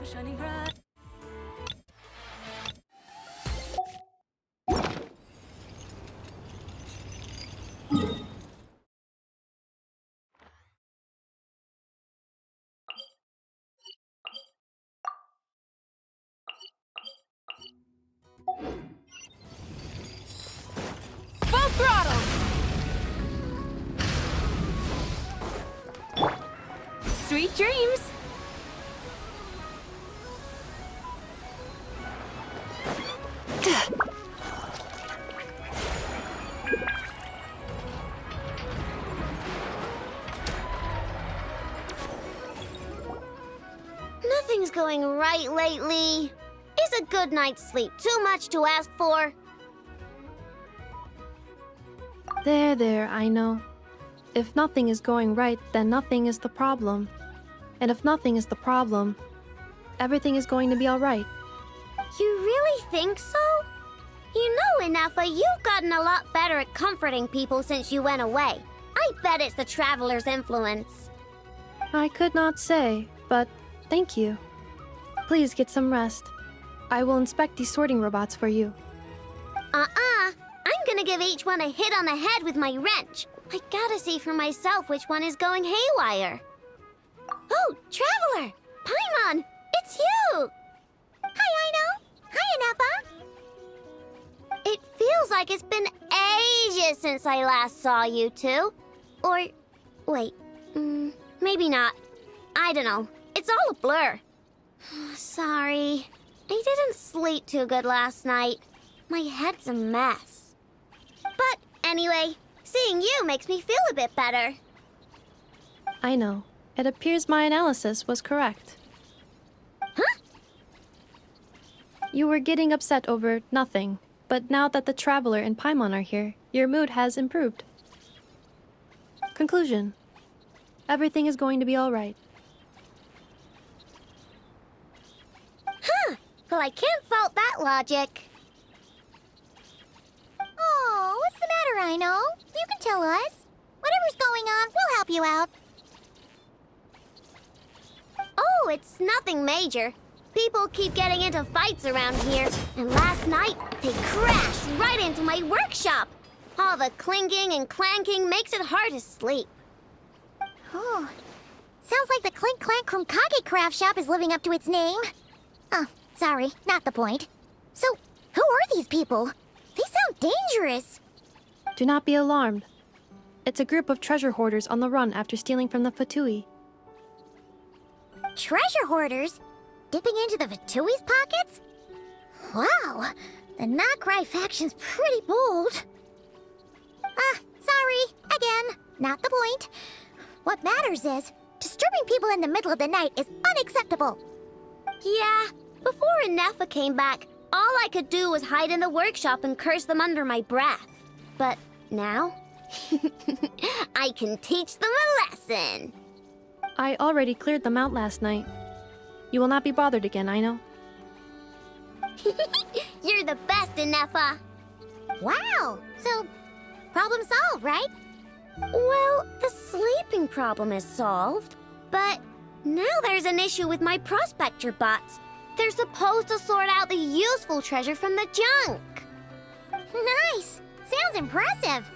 shining bright. Full throttle! Sweet dreams! Nothing's going right lately. Is a good night's sleep too much to ask for? There, I know. If nothing is going right, then nothing is the problem. And if nothing is the problem, everything is going to be alright. You really think so? You know, Inafa, you've gotten a lot better at comforting people since you went away. I bet it's the Traveler's influence. I could not say, but thank you. Please get some rest. I will inspect these sorting robots for you. I'm gonna give each one a hit on the head with my wrench. I gotta see for myself which one is going haywire. Oh, Traveler! Paimon! It's you! Hi, Aino! Hi, Inafa! It feels like it's been ages since I last saw you two. Or, wait, maybe not. I don't know. It's all a blur. Sorry. I didn't sleep too good last night. My head's a mess. But anyway, seeing you makes me feel a bit better. I know. It appears my analysis was correct. Huh? You were getting upset over nothing, but now that the Traveler and Paimon are here, your mood has improved. Conclusion. Everything is going to be alright. Huh. Well, I can't fault that logic. Oh, what's the matter, Aino? You can tell us. Whatever's going on, we'll help you out. Oh, it's nothing major. People keep getting into fights around here, and last night they crashed right into my workshop. All the clinking and clanking makes it hard to sleep. Oh, sounds like the Clink Clank from Kage Craft Shop is living up to its name. Oh, sorry, not the point. So, who are these people? They sound dangerous. Do not be alarmed. It's a group of treasure hoarders on the run after stealing from the Fatui. Treasure hoarders? Dipping into the Vatui's pockets? Wow, the Nokrai faction's pretty bold. Sorry, again, not the point. What matters is, disturbing people in the middle of the night is unacceptable. Yeah, before Inafa came back, all I could do was hide in the workshop and curse them under my breath. But now, I can teach them a lesson. I already cleared them out last night. You will not be bothered again, I know. You're the best, Inafa. Wow, so problem solved, right? Well, the sleeping problem is solved, but now there's an issue with my prospector bots. They're supposed to sort out the useful treasure from the junk. Nice! Sounds impressive.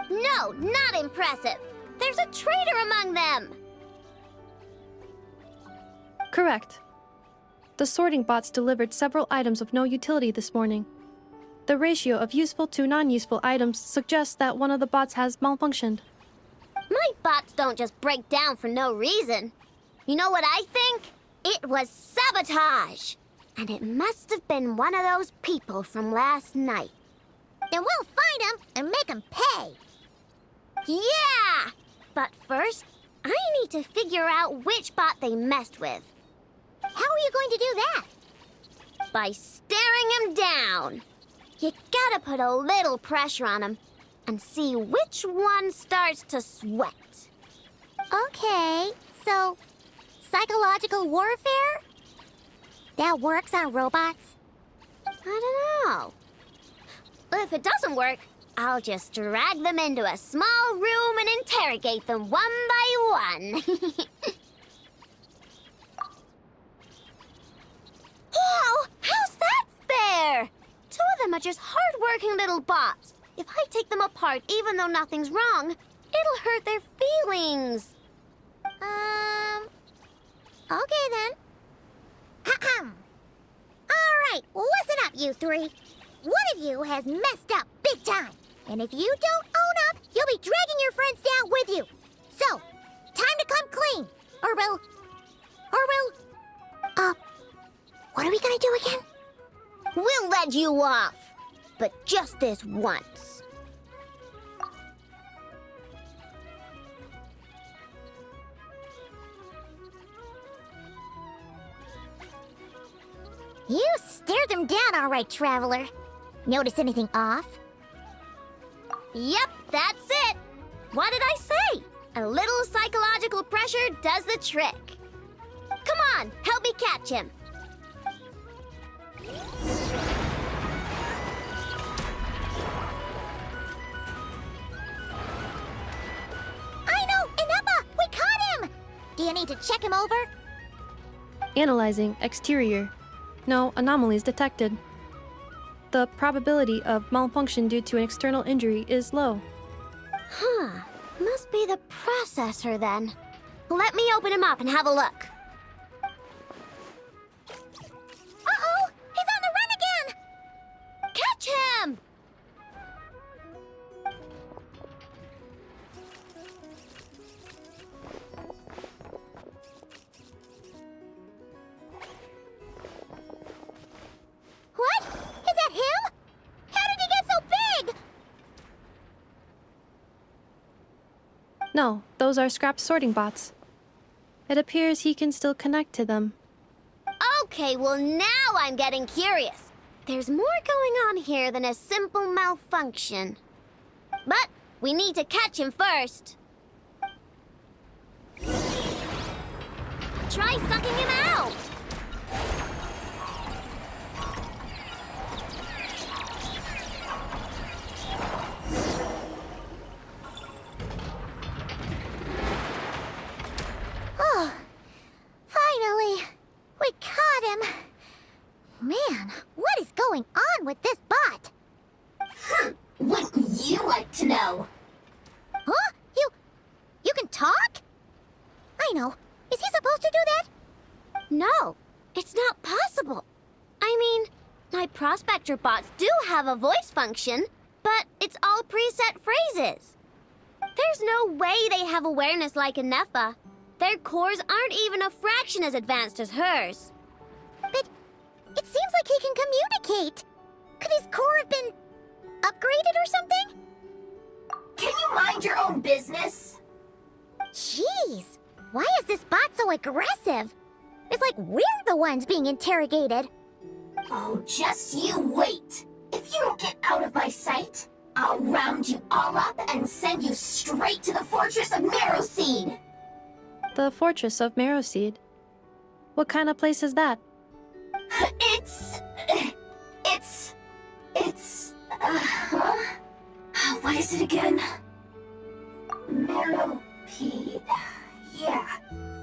No, not impressive. There's a traitor among them. Correct. The sorting bots delivered several items of no utility this morning. The ratio of useful to non-useful items suggests that one of the bots has malfunctioned. My bots don't just break down for no reason. You know what I think? It was sabotage. And it must have been one of those people from last night. Then we'll find them and make them pay. Yeah! But first, I need to figure out which bot they messed with. How are you going to do that? By staring him down. You gotta put a little pressure on him and see which one starts to sweat. Okay, so psychological warfare? That works on robots? I don't know. If it doesn't work, I'll just drag them into a small room and interrogate them one by one. just hard-working little bots. If I take them apart even though nothing's wrong, it'll hurt their feelings. Okay then. Ahem. All right, listen up, you three. One of you has messed up big time. And if you don't own up, you'll be dragging your friends down with you. So, time to come clean. Or we'll... what are we gonna do again? We'll let you off. But just this once. You stared them down all right, Traveler. Notice anything off? Yep, that's it. What did I say? A little psychological pressure does the trick. Come on, help me catch him. I know, Ineppa, we caught him. Do you need to check him over? Analyzing exterior. No anomalies detected. The probability of malfunction due to an external injury is low. Huh. Must be the processor then. Let me open him up and have a look. Uh-oh! He's on the run again! Catch him! What? Is that him? How did he get so big? No, those are scrap sorting bots. It appears he can still connect to them. Okay, well now I'm getting curious. There's more going on here than a simple malfunction. But we need to catch him first. Try sucking him out! Oh, finally! We caught him! Man, what is going on with this bot? Wouldn't you like to know? Huh? You can talk? I know. Is he supposed to do that? No, it's not possible. I mean, my prospector bots do have a voice function, but it's all preset phrases. There's no way they have awareness like Ineppa. Their cores aren't even a fraction as advanced as hers. But it seems like he can communicate. Could his core have been upgraded or something? Can you mind your own business? Jeez, why is this bot so aggressive? It's like we're the ones being interrogated. Oh, just you wait. If you don't get out of my sight, I'll round you all up and send you straight to the Fortress of Marrowseed. The Fortress of Marrowseed. What kind of place is that? What is it again? Marrowpeed. Yeah,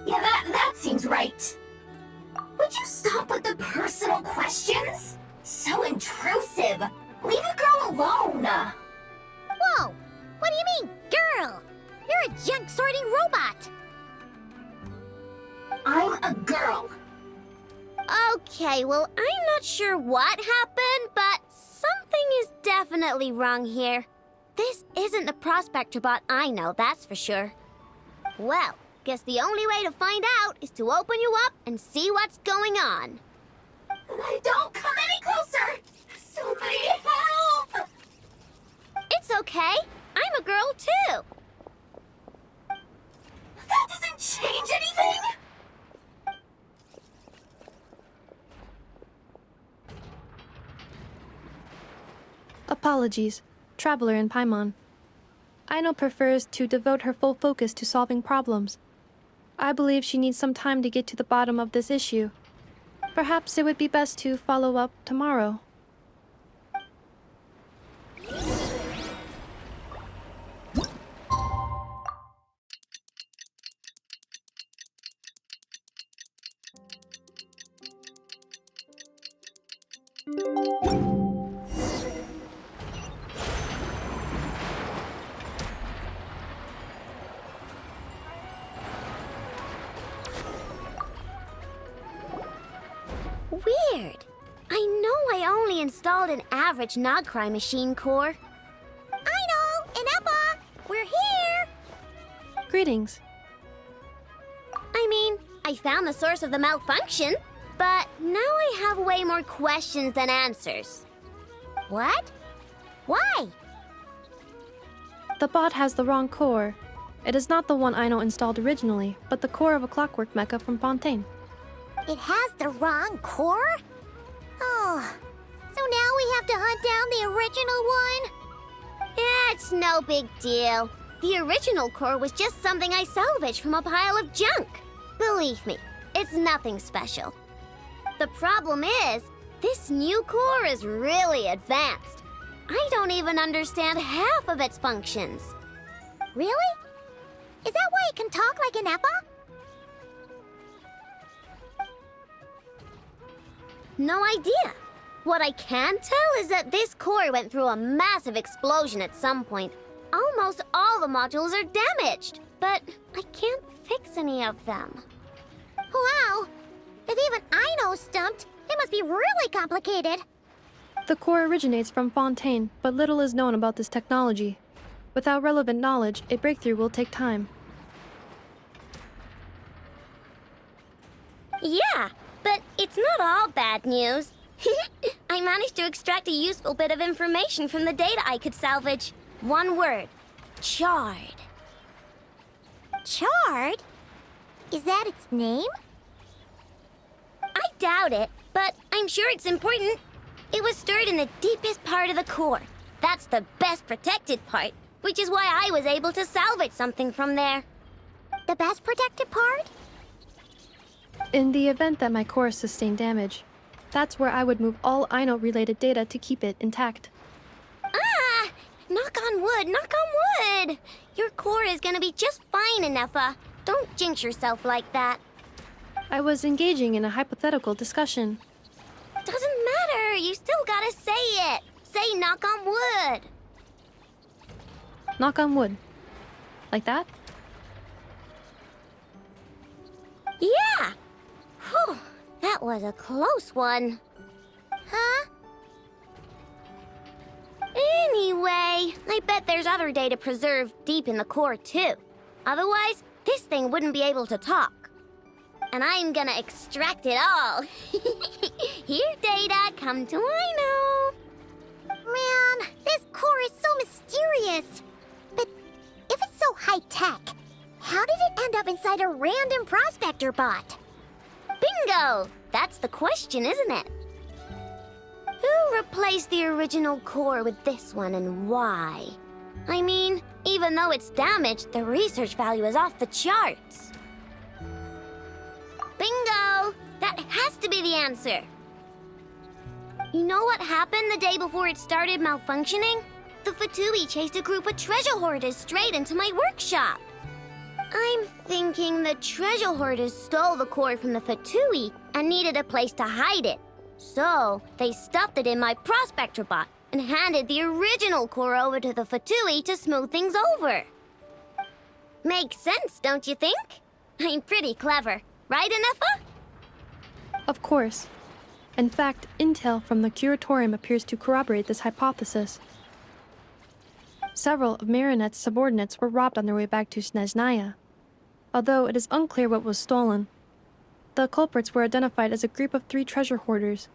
that seems right. Would you stop with the personal questions? So intrusive. Leave a girl alone. Whoa! What do you mean, girl? You're a junk sorting robot. I'm a girl. Okay, well, I'm not sure what happened, but something is definitely wrong here. This isn't the prospector bot I know, that's for sure. Well, guess the only way to find out is to open you up and see what's going on. Don't come any closer! Somebody help! It's okay. I'm a girl, too. That doesn't change anything! Apologies, Traveler in Paimon. Aino prefers to devote her full focus to solving problems. I believe she needs some time to get to the bottom of this issue. Perhaps it would be best to follow up tomorrow. Weird. I know I only installed an average Nogcry machine core. I know! Inepa! We're here! Greetings. I mean, I found the source of the malfunction, but now I have way more questions than answers. What? Why? The bot has the wrong core. It is not the one Aino installed originally, but the core of a clockwork mecha from Fontaine. It has the wrong core? Oh, so now we have to hunt down the original one? It's no big deal. The original core was just something I salvaged from a pile of junk. Believe me, it's nothing special. The problem is, this new core is really advanced. I don't even understand half of its functions. Really? Is that why it can talk like an Inepa? No idea. What I can tell is that this core went through a massive explosion at some point. Almost all the modules are damaged, but I can't fix any of them. Wow! If even Aino's stumped, it must be really complicated. The core originates from Fontaine, but little is known about this technology. Without relevant knowledge, a breakthrough will take time. Yeah, but it's not all bad news. I managed to extract a useful bit of information from the data I could salvage. One word. Charred. Charred? Is that its name? I doubt it, but I'm sure it's important. It was stored in the deepest part of the core. That's the best protected part, which is why I was able to salvage something from there. The best protected part? In the event that my core sustained damage, that's where I would move all Aino-related data to keep it intact. Ah! Knock on wood, knock on wood! Your core is gonna be just fine, Inepa. Don't jinx yourself like that. I was engaging in a hypothetical discussion. Doesn't matter, you still gotta say it. Say knock on wood. Knock on wood. Like that? Yeah! Whew, that was a close one. Huh? Anyway, I bet there's other data preserved deep in the core too. Otherwise, this thing wouldn't be able to talk. And I'm gonna extract it all. Here, data, come to Aino. Man, this core is so mysterious. But if it's so high-tech, how did it end up inside a random prospector bot? Bingo! That's the question, isn't it? Who replaced the original core with this one and why? I mean, even though it's damaged, the research value is off the charts. Bingo! That has to be the answer. You know what happened the day before it started malfunctioning? The Fatui chased a group of treasure hoarders straight into my workshop. I'm thinking the treasure hoarders stole the core from the Fatui and needed a place to hide it. So, they stuffed it in my prospector bot and handed the original core over to the Fatui to smooth things over. Makes sense, don't you think? I'm pretty clever, right, Inepa? Of course. In fact, intel from the curatorium appears to corroborate this hypothesis. Several of Marinette's subordinates were robbed on their way back to Snezhnaya. Although it is unclear what was stolen, the culprits were identified as a group of 3 treasure hoarders.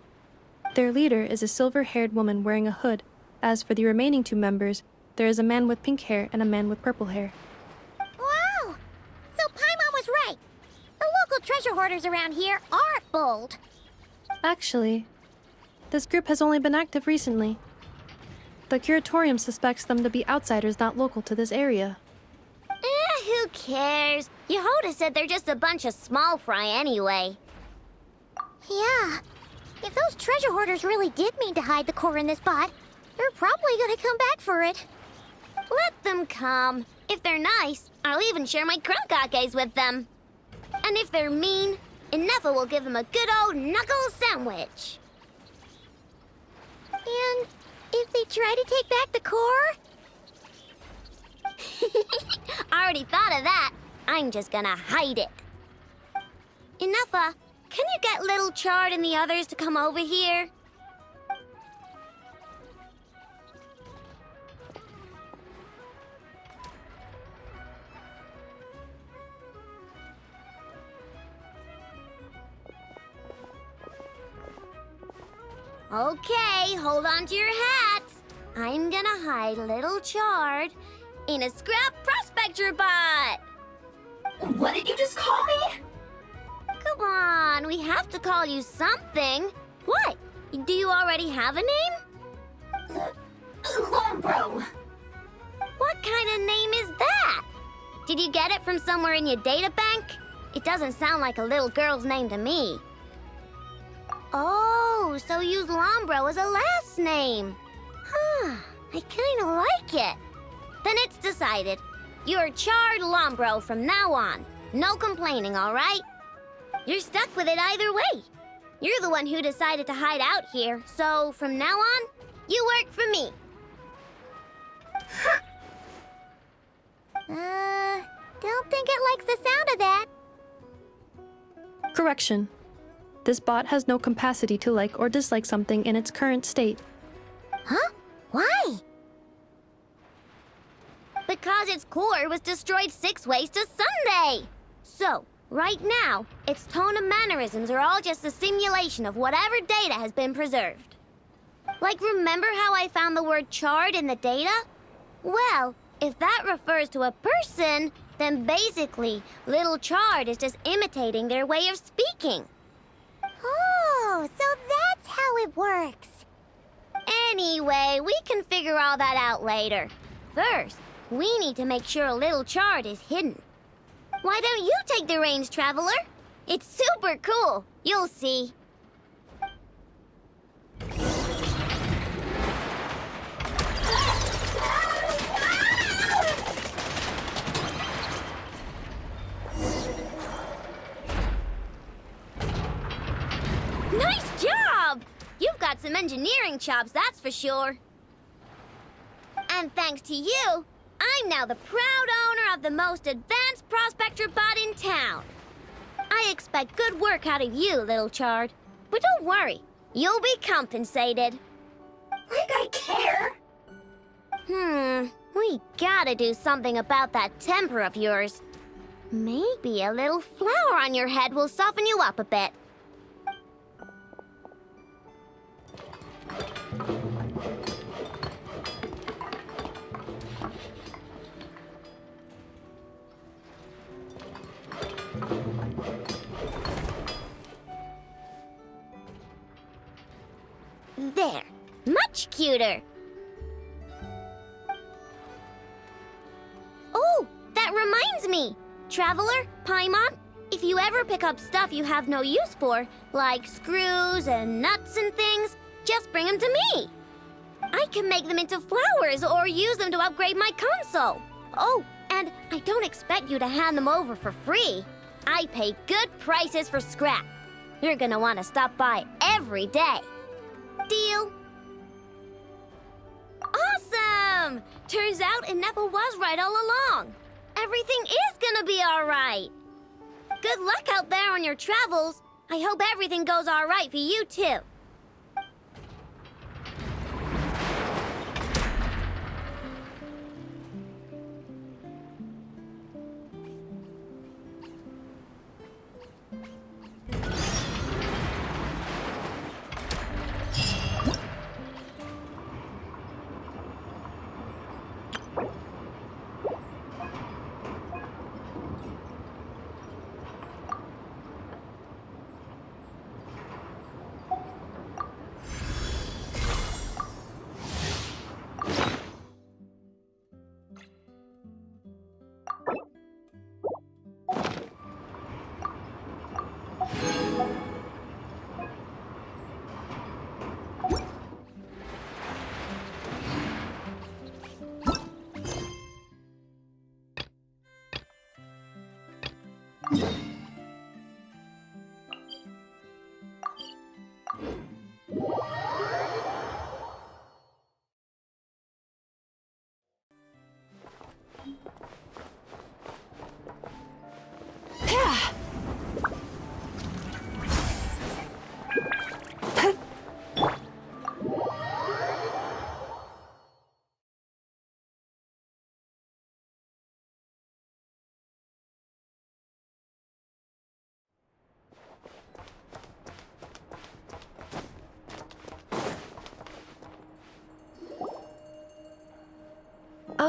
Their leader is a silver-haired woman wearing a hood. As for the remaining 2 members, there is a man with pink hair and a man with purple hair. Wow! So Paimon was right. The local treasure hoarders around here aren't bold. Actually, this group has only been active recently. The curatorium suspects them to be outsiders not local to this area. Who cares? Yehoda said they're just a bunch of small fry anyway. Yeah. If those treasure hoarders really did mean to hide the core in this bot, they're probably gonna come back for it. Let them come. If they're nice, I'll even share my crunkakes with them. And if they're mean, Inepa will give them a good old knuckle sandwich. And if they try to take back the core? I already thought of that. I'm just gonna hide it. Inepa, can you get Little Chard and the others to come over here? Okay, hold on to your hats. I'm gonna hide Little Chard in a scrap prospector bot. What did you just call me? Come on, we have to call you something. What? Do you already have a name? Lombro. What kind of name is that? Did you get it from somewhere in your data bank? It doesn't sound like a little girl's name to me. Oh, so use Lombro as a last name. Huh, I kinda like it. Then it's decided. You're Chard Lombro from now on. No complaining, all right? You're stuck with it either way. You're the one who decided to hide out here, so from now on, you work for me. Don't think it likes the sound of that. Correction. This bot has no capacity to like or dislike something in its current state. Huh? Why? Because its core was destroyed 6 ways to Sunday. So, right now, its tone and mannerisms are all just a simulation of whatever data has been preserved. Like, remember how I found the word chard in the data? Well, if that refers to a person, then basically, Little Chard is just imitating their way of speaking. Oh, so that's how it works. Anyway, we can figure all that out later. First, we need to make sure Little Chard is hidden. Why don't you take the reins, Traveler? It's super cool. You'll see. Nice job! You've got some engineering chops, that's for sure. And thanks to you, I'm now the proud owner of the most advanced prospector bot in town. I expect good work out of you, Little Chard. But don't worry, you'll be compensated. Like I care. We gotta do something about that temper of yours. Maybe a little flour on your head will soften you up a bit. There, much cuter. Oh, that reminds me. Traveler, Paimon, if you ever pick up stuff you have no use for, like screws and nuts and things, just bring them to me. I can make them into flowers or use them to upgrade my console. Oh, and I don't expect you to hand them over for free. I pay good prices for scrap. You're gonna want to stop by every day. Deal? Awesome! Turns out Ineffa was right all along. Everything is gonna be all right. Good luck out there on your travels. I hope everything goes all right for you, too.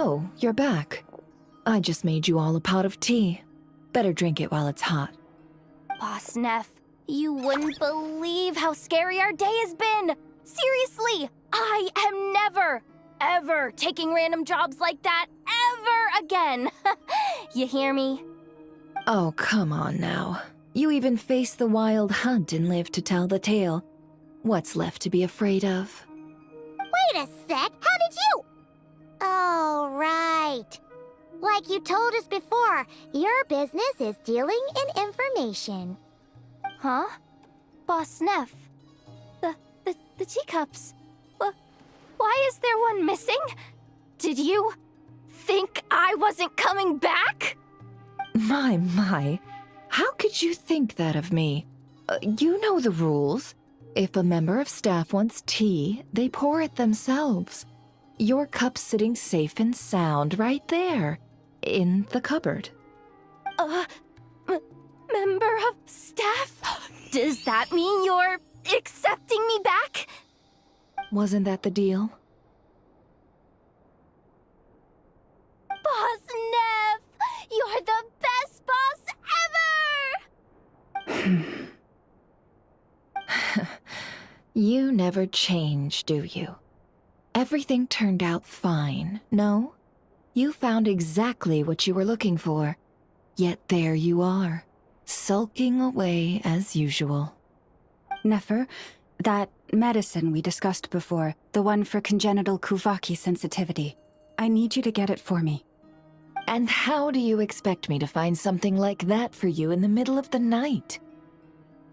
Oh, you're back. I just made you all a pot of tea. Better drink it while it's hot. Boss Neff, you wouldn't believe how scary our day has been. Seriously, I am never, ever taking random jobs like that ever again. You hear me? Oh, come on now. You even faced the wild hunt and lived to tell the tale. What's left to be afraid of? Wait a sec, how did you? Oh, right. Like you told us before, your business is dealing in information. Huh? Boss Neff? The teacups. Why is there one missing? Did you think I wasn't coming back? My. How could you think that of me? You know the rules. If a member of staff wants tea, they pour it themselves. Your cup's sitting safe and sound right there, in the cupboard. Member of staff? Does that mean you're accepting me back? Wasn't that the deal? Boss Neff! You're the best boss ever! You never change, do you? Everything turned out fine, no? You found exactly what you were looking for. Yet there you are, sulking away as usual. Nefer, that medicine we discussed before, the one for congenital Kuvaki sensitivity, I need you to get it for me. And how do you expect me to find something like that for you in the middle of the night?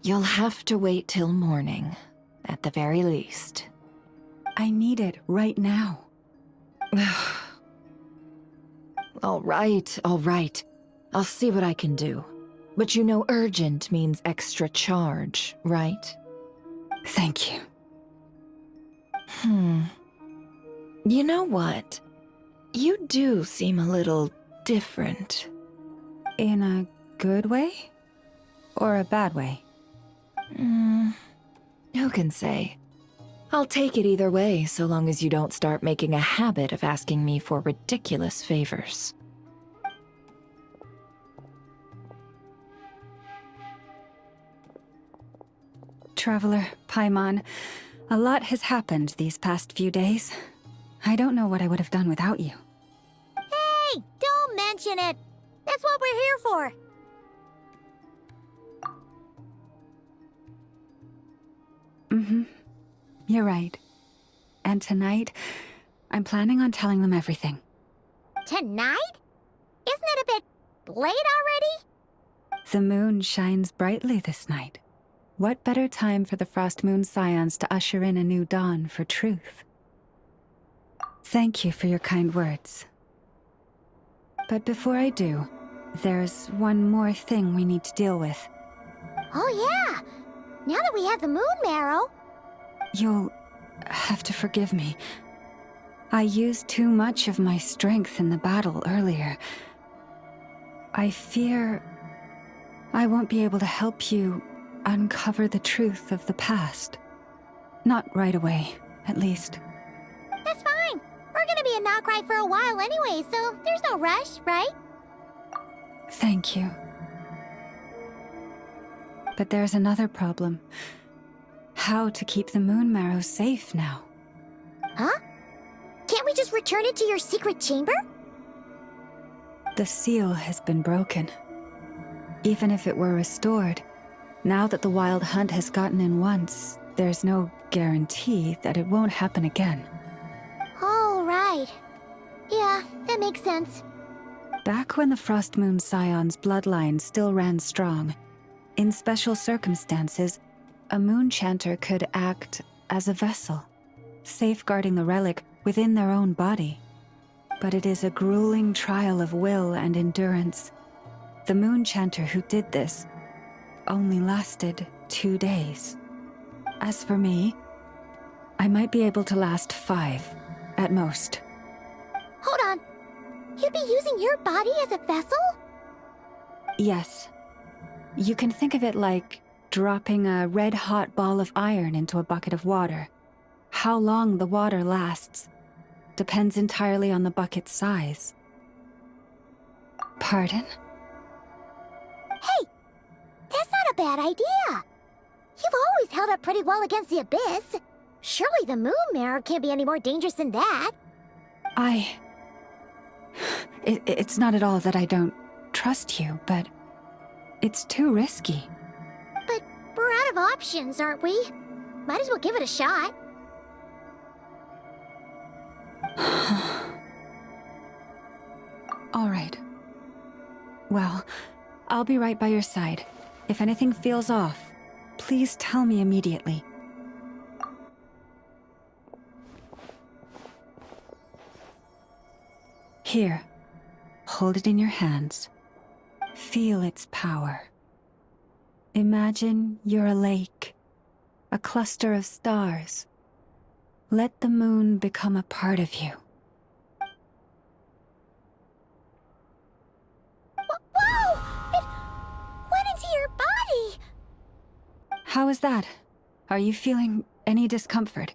You'll have to wait till morning, at the very least. I need it right now. All right. I'll see what I can do. But you know urgent means extra charge, right? Thank you. You know what? You do seem a little different. In a good way? Or a bad way? Who can say? I'll take it either way, so long as you don't start making a habit of asking me for ridiculous favors. Traveler, Paimon, a lot has happened these past few days. I don't know what I would have done without you. Hey, don't mention it. That's what we're here for. You're right. And tonight, I'm planning on telling them everything. Tonight? Isn't it a bit late already? The moon shines brightly this night. What better time for the Frost Moon Scions to usher in a new dawn for truth? Thank you for your kind words. But before I do, there's one more thing we need to deal with. Oh yeah! Now that we have the moon marrow... You'll have to forgive me. I used too much of my strength in the battle earlier. I fear I won't be able to help you uncover the truth of the past. Not right away, at least. That's fine. We're gonna be in Nokrai for a while anyway, so there's no rush, right? Thank you. But there's another problem. How to keep the moon marrow safe now? Huh? Can't we just return it to your secret chamber? The seal has been broken. Even if it were restored, now that the wild hunt has gotten in once, there's no guarantee that it won't happen again. Oh, right. Yeah, that makes sense. Back when the Frost Moon Scion's bloodline still ran strong, in special circumstances, a moon chanter could act as a vessel, safeguarding the relic within their own body. But it is a grueling trial of will and endurance. The moon chanter who did this only lasted 2 days. As for me, I might be able to last 5, at most. Hold on. You'd be using your body as a vessel? Yes. You can think of it like dropping a red-hot ball of iron into a bucket of water. How long the water lasts depends entirely on the bucket's size. Pardon? Hey, that's not a bad idea. You've always held up pretty well against the abyss. Surely the moon mirror can't be any more dangerous than that. It's not at all that I don't trust you, but it's too risky. But we're out of options, aren't we? Might as well give it a shot. All right. Well, I'll be right by your side. If anything feels off, please tell me immediately. Here, hold it in your hands. Feel its power. Imagine you're a lake, a cluster of stars. Let the moon become a part of you. Whoa! It went into your body! How is that? Are you feeling any discomfort?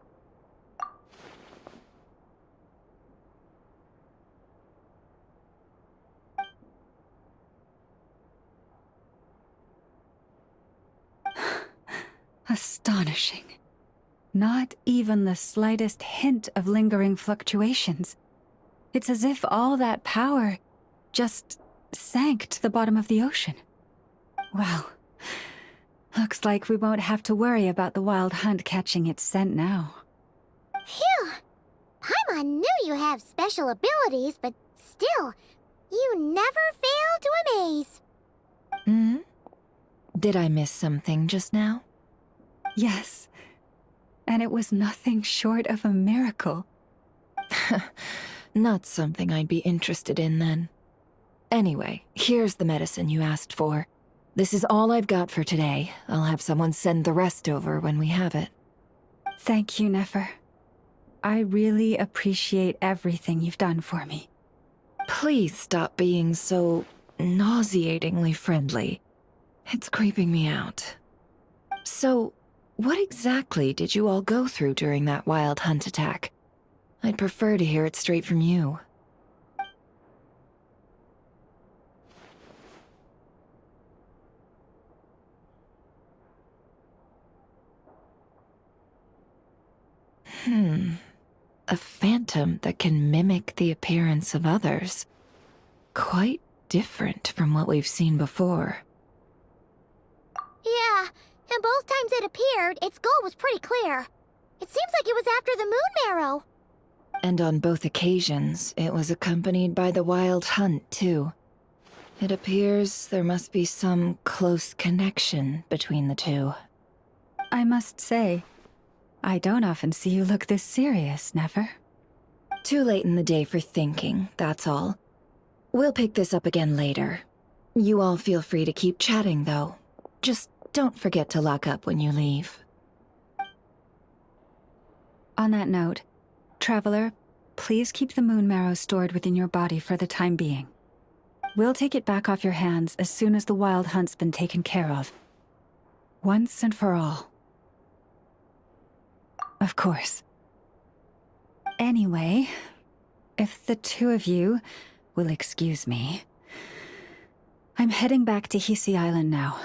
Astonishing. Not even the slightest hint of lingering fluctuations. It's as if all that power just sank to the bottom of the ocean. Well, looks like we won't have to worry about the wild hunt catching its scent now. Phew! Paimon knew you have special abilities, but still, you never fail to amaze. Hmm? Did I miss something just now? Yes, and it was nothing short of a miracle. Not something I'd be interested in then. Anyway, here's the medicine you asked for. This is all I've got for today. I'll have someone send the rest over when we have it. Thank you, Nefer. I really appreciate everything you've done for me. Please stop being so nauseatingly friendly. It's creeping me out. So, what exactly did you all go through during that wild hunt attack? I'd prefer to hear it straight from you. A phantom that can mimic the appearance of others. Quite different from what we've seen before. Yeah, and both times it appeared, its goal was pretty clear. It seems like it was after the moon marrow. And on both occasions, it was accompanied by the wild hunt, too. It appears there must be some close connection between the two. I must say, I don't often see you look this serious, Nefer. Too late in the day for thinking, that's all. We'll pick this up again later. You all feel free to keep chatting, though. Just don't forget to lock up when you leave. On that note, Traveler, please keep the moon marrow stored within your body for the time being. We'll take it back off your hands as soon as the wild hunt's been taken care of. Once and for all. Of course. Anyway, if the two of you will excuse me, I'm heading back to Hisi Island now.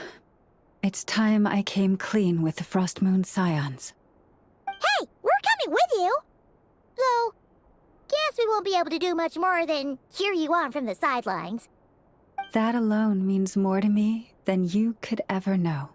It's time I came clean with the Frost Moon Scions. Hey, we're coming with you! Though, guess we won't be able to do much more than cheer you on from the sidelines. That alone means more to me than you could ever know.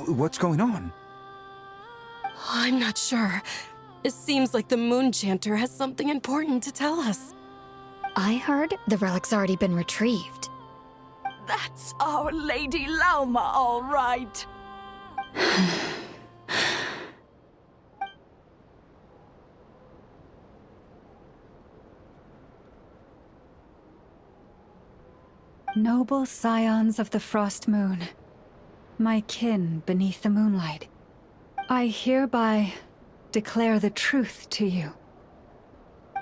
What's going on? I'm not sure. It seems like the Moon Chanter has something important to tell us. I heard the relic's already been retrieved. That's our Lady Lauma, all right. Noble scions of the Frost Moon, my kin beneath the moonlight, I hereby declare the truth to you.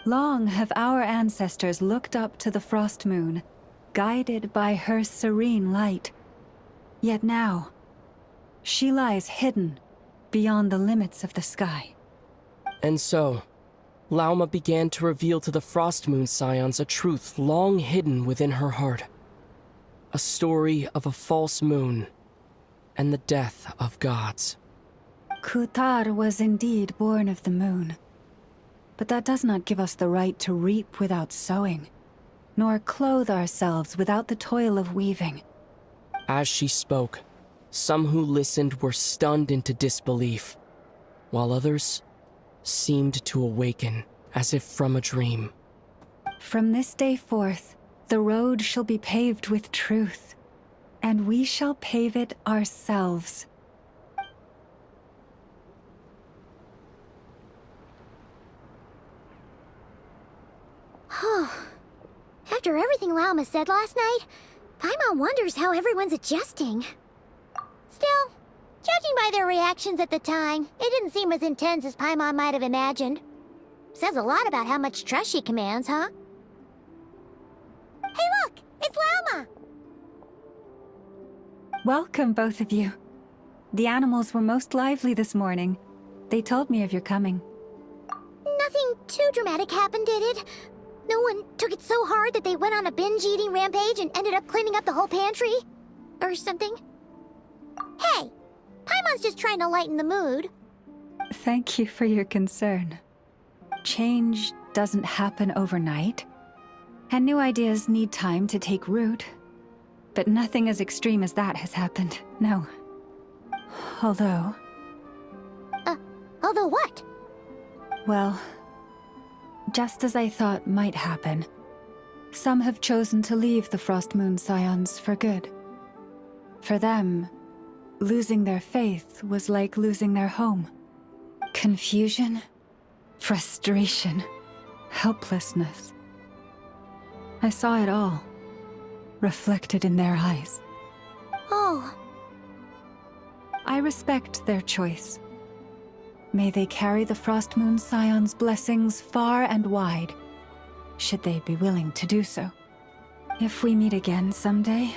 Long have our ancestors looked up to the frost moon, guided by her serene light. Yet now, she lies hidden beyond the limits of the sky. And so, Lauma began to reveal to the Frost Moon Scions a truth long hidden within her heart. A story of a false moon and the death of gods. Kutar was indeed born of the moon. But that does not give us the right to reap without sowing, nor clothe ourselves without the toil of weaving. As she spoke, some who listened were stunned into disbelief, while others seemed to awaken as if from a dream. From this day forth, the road shall be paved with truth, and we shall pave it ourselves. After everything Lauma said last night, Paimon wonders how everyone's adjusting. Still, judging by their reactions at the time, it didn't seem as intense as Paimon might have imagined. Says a lot about how much trust she commands, huh? Hey look! It's Lauma! Welcome, both of you. The animals were most lively this morning. They told me of your coming. Nothing too dramatic happened, did it? No one took it so hard that they went on a binge-eating rampage and ended up cleaning up the whole pantry? Or something? Hey! Paimon's just trying to lighten the mood. Thank you for your concern. Change doesn't happen overnight, and new ideas need time to take root. But nothing as extreme as that has happened, no. Although... Although what? Well, just as I thought might happen, some have chosen to leave the Frost Moon Scions for good. For them, losing their faith was like losing their home. Confusion, frustration, helplessness. I saw it all, reflected in their eyes. Oh. I respect their choice. May they carry the Frost Moon Scion's blessings far and wide, should they be willing to do so. If we meet again someday,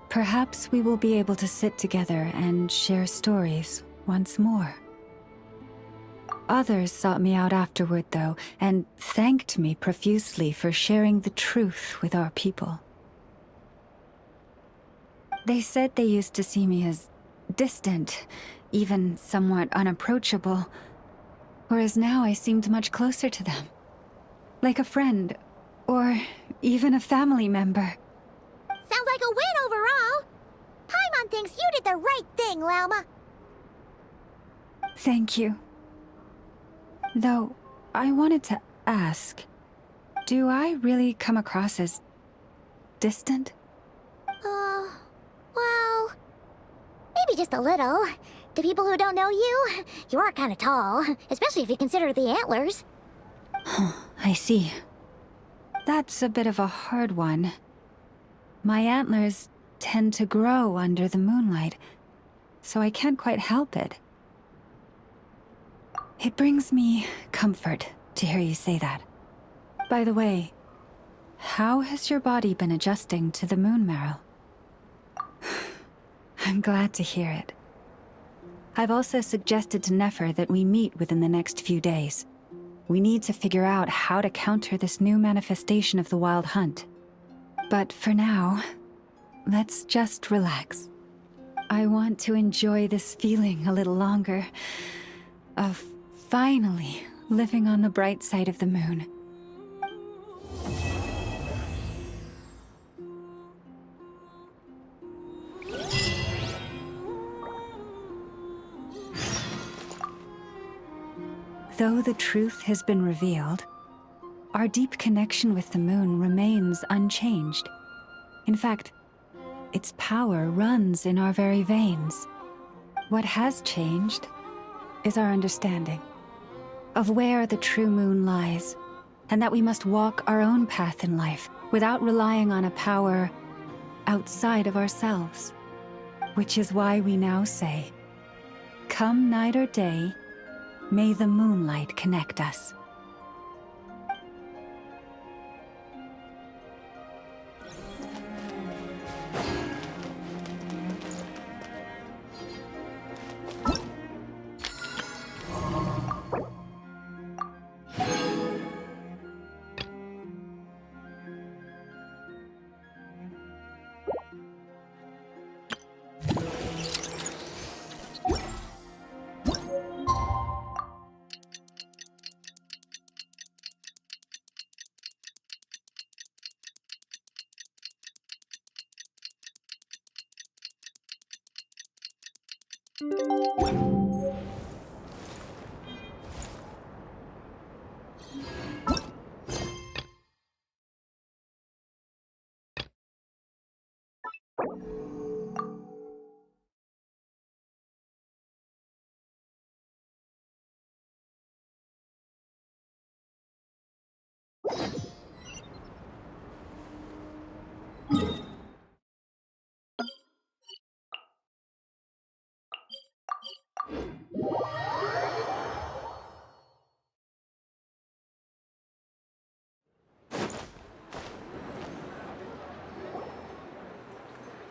perhaps we will be able to sit together and share stories once more. Others sought me out afterward, though, and thanked me profusely for sharing the truth with our people. They said they used to see me as distant, even somewhat unapproachable, whereas now I seemed much closer to them. Like a friend, or even a family member. Sounds like a win overall! Paimon thinks you did the right thing, Lauma. Thank you. Though, I wanted to ask, do I really come across as distant? Well, maybe just a little. To people who don't know you, you are kind of tall, especially if you consider the antlers. I see. That's a bit of a hard one. My antlers tend to grow under the moonlight, so I can't quite help it. It brings me comfort to hear you say that. By the way, how has your body been adjusting to the moon marrow? I'm glad to hear it. I've also suggested to Nefer that we meet within the next few days. We need to figure out how to counter this new manifestation of the Wild Hunt. But for now, let's just relax. I want to enjoy this feeling a little longer, of finally living on the bright side of the moon. Though the truth has been revealed, our deep connection with the moon remains unchanged. In fact, its power runs in our very veins. What has changed is our understanding of where the true moon lies, and that we must walk our own path in life without relying on a power outside of ourselves. Which is why we now say, come night or day, may the moonlight connect us.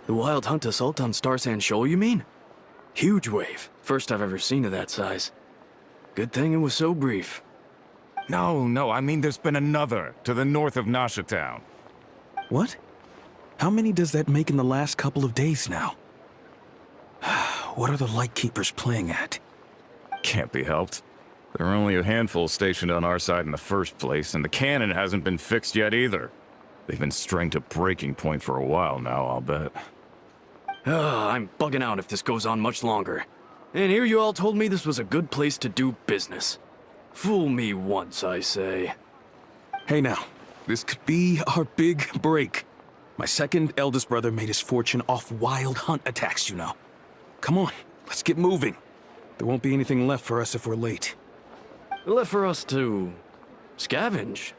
The wild hunt assault on Star Sand Shoal, you mean? Huge wave. First I've ever seen of that size. Good thing it was so brief. No, I mean there's been another to the north of Nasha Town. What? How many does that make in the last couple of days now? What are the Lightkeepers playing at? Can't be helped. There are only a handful stationed on our side in the first place, and the cannon hasn't been fixed yet either. They've been strained to breaking point for a while now, I'll bet. I'm bugging out if this goes on much longer. And here you all told me this was a good place to do business. Fool me once, I say. Hey now, this could be our big break. My second eldest brother made his fortune off wild hunt attacks, you know. Come on, let's get moving. There won't be anything left for us if we're late. Left for us to scavenge?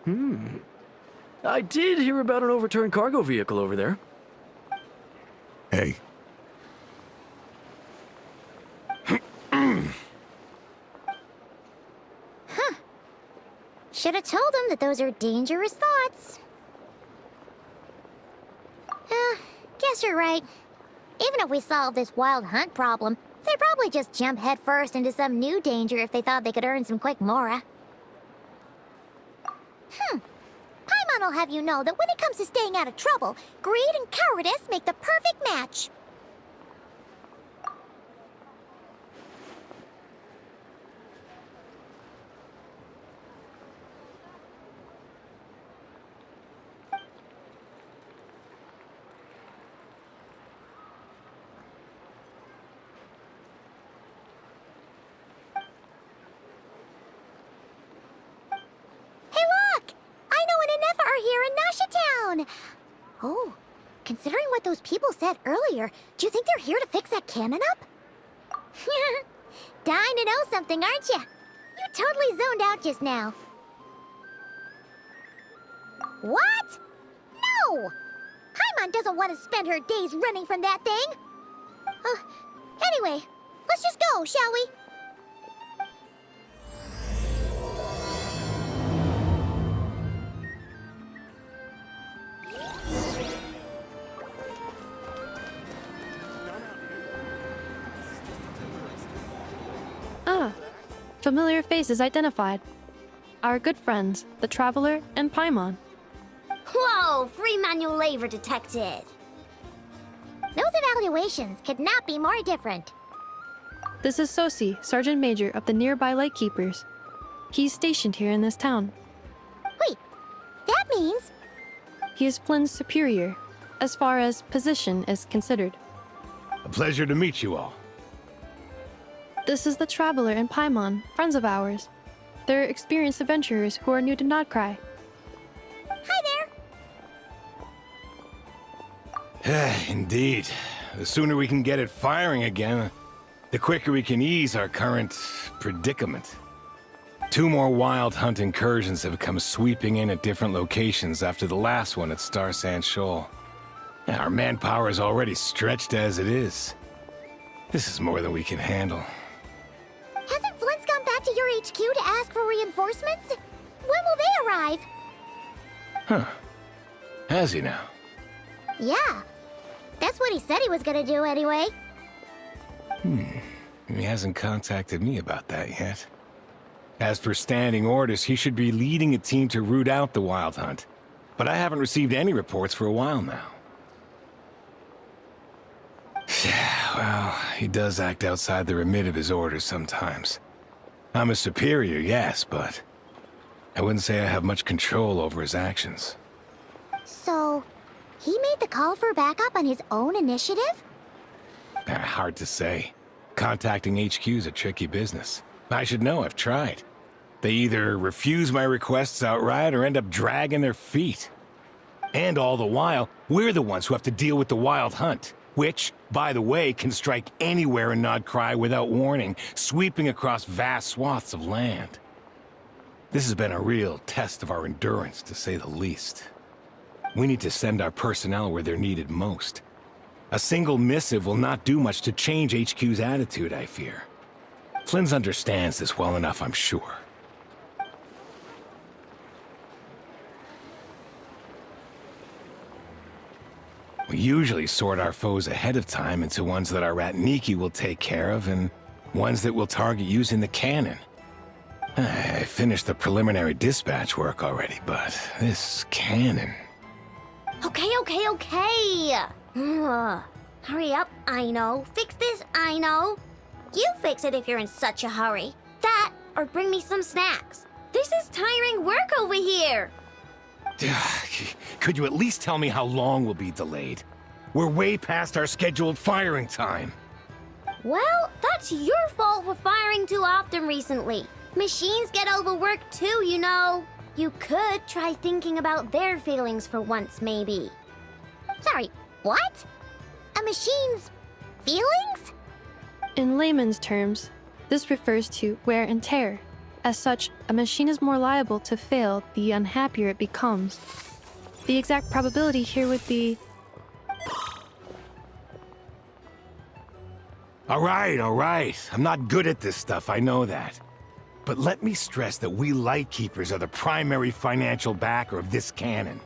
I did hear about an overturned cargo vehicle over there. Hey. Should have told them that those are dangerous thoughts. Guess you're right. Even if we solve this wild hunt problem, they'd probably just jump headfirst into some new danger if they thought they could earn some quick mora. Paimon will have you know that when it comes to staying out of trouble, greed and cowardice make the perfect match. Oh, considering what those people said earlier, do you think they're here to fix that cannon up? Dying to know something, aren't you? You totally zoned out just now. What? No! Paimon doesn't want to spend her days running from that thing. Anyway, let's just go, shall we? Familiar faces identified. Our good friends, the Traveler and Paimon. Whoa! Free manual labor detected. Those evaluations could not be more different. This is Sosi, Sergeant Major of the nearby Lightkeepers. He's stationed here in this town. Wait, that means... He is Flynn's superior, as far as position is considered. A pleasure to meet you all. This is the Traveler and Paimon, friends of ours. They're experienced adventurers who are new to Nodcry. Hi there! Indeed. The sooner we can get it firing again, the quicker we can ease our current predicament. 2 more wild hunt incursions have come sweeping in at different locations after the last one at Star Sand Shoal. Our manpower is already stretched as it is. This is more than we can handle. Hasn't Flint's gone back to your HQ to ask for reinforcements? When will they arrive? Huh. Has he now? Yeah. That's what he said he was gonna do anyway. He hasn't contacted me about that yet. As per standing orders, he should be leading a team to root out the Wild Hunt. But I haven't received any reports for a while now. Well, he does act outside the remit of his orders sometimes. I'm a superior, yes, but I wouldn't say I have much control over his actions. So, he made the call for backup on his own initiative? Hard to say. Contacting HQ is a tricky business. I should know, I've tried. They either refuse my requests outright or end up dragging their feet. And all the while, we're the ones who have to deal with the Wild Hunt, which, by the way, can strike anywhere in Nodcry without warning, sweeping across vast swaths of land. This has been a real test of our endurance, to say the least. We need to send our personnel where they're needed most. A single missive will not do much to change HQ's attitude, I fear. Flynn's understands this well enough, I'm sure. We usually sort our foes ahead of time into ones that our Ratniki will take care of and ones that we'll target using the cannon. I finished the preliminary dispatch work already, but this cannon... Okay. Hurry up, I know. Fix this, I know. You fix it if you're in such a hurry. That, or bring me some snacks. This is tiring work over here. Could you at least tell me how long we'll be delayed? We're way past our scheduled firing time. Well, that's your fault for firing too often recently. Machines get overworked too, you know. You could try thinking about their feelings for once, maybe. Sorry, what? A machine's feelings? In layman's terms, this refers to wear and tear. As such, a machine is more liable to fail the unhappier it becomes. The exact probability here would be... All right. I'm not good at this stuff, I know that. But let me stress that we Lightkeepers are the primary financial backer of this cannon.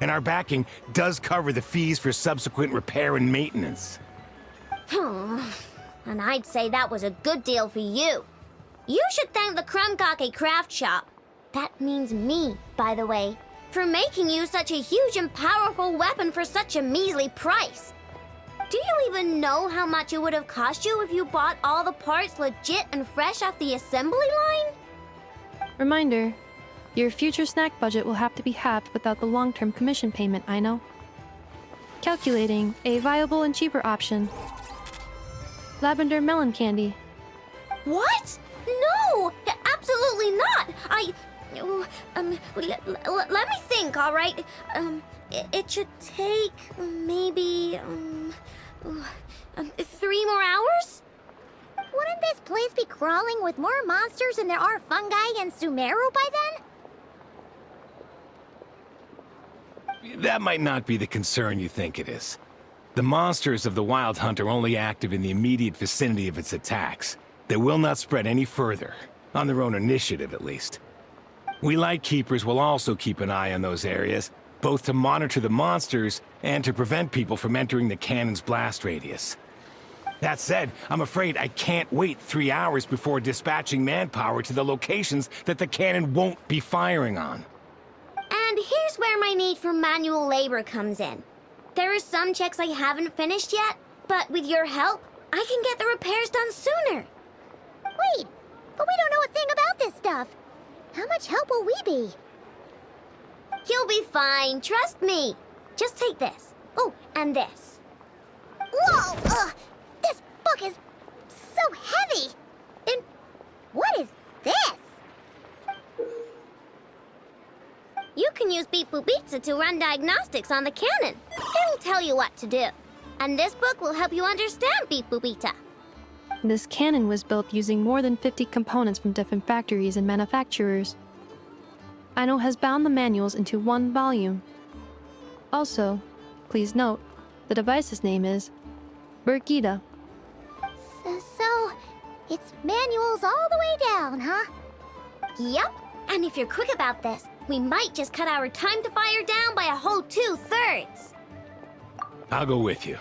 And our backing does cover the fees for subsequent repair and maintenance. And I'd say that was a good deal for you. You should thank the Krumkake craft shop. That means me, by the way, for making you such a huge and powerful weapon for such a measly price. Do you even know how much it would have cost you if you bought all the parts legit and fresh off the assembly line? Reminder, your future snack budget will have to be halved without the long-term commission payment, I know. Calculating a viable and cheaper option. Lavender melon candy. What? No! Absolutely not! Let me think, all right? It should take maybe 3 more hours? Wouldn't this place be crawling with more monsters than there are fungi and Sumeru by then? That might not be the concern you think it is. The monsters of the Wild Hunt are only active in the immediate vicinity of its attacks. They will not spread any further, on their own initiative at least. We Lightkeepers will also keep an eye on those areas, both to monitor the monsters and to prevent people from entering the cannon's blast radius. That said, I'm afraid I can't wait 3 hours before dispatching manpower to the locations that the cannon won't be firing on. And here's where my need for manual labor comes in. There are some checks I haven't finished yet, but with your help, I can get the repairs done sooner. Wait, but we don't know a thing about this stuff. How much help will we be? You'll be fine, trust me. Just take this. Oh, and this. Whoa! This book is so heavy! And what is this? You can use Beep Boop Pizza to run diagnostics on the cannon. It'll tell you what to do. And this book will help you understand Beep Boop Pizza. This cannon was built using more than 50 components from different factories and manufacturers. Aino has bound the manuals into one volume. Also, please note, the device's name is Birgitta. It's manuals all the way down, huh? Yup. And if you're quick about this, we might just cut our time to fire down by a whole 2/3. I'll go with you.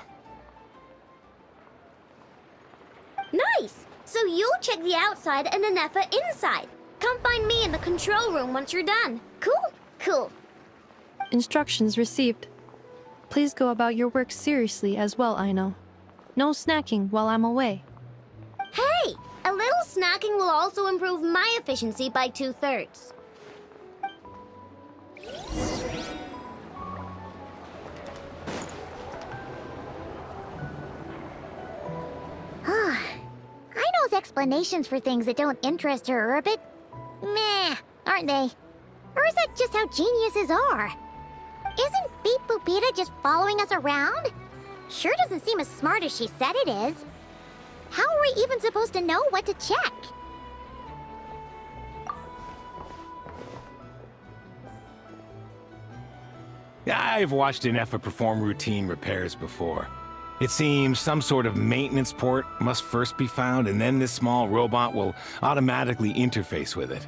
Nice! So you'll check the outside and Anefa inside. Come find me in the control room once you're done. Cool? Cool. Instructions received. Please go about your work seriously as well, Aino. No snacking while I'm away. Hey! A little snacking will also improve my efficiency by 2/3. Aino's explanations for things that don't interest her are a bit meh, aren't they? Or is that just how geniuses are? Isn't Beep Boopita just following us around? Sure doesn't seem as smart as she said it is. How are we even supposed to know what to check? I've watched Anefa perform routine repairs before. It seems some sort of maintenance port must first be found, and then this small robot will automatically interface with it.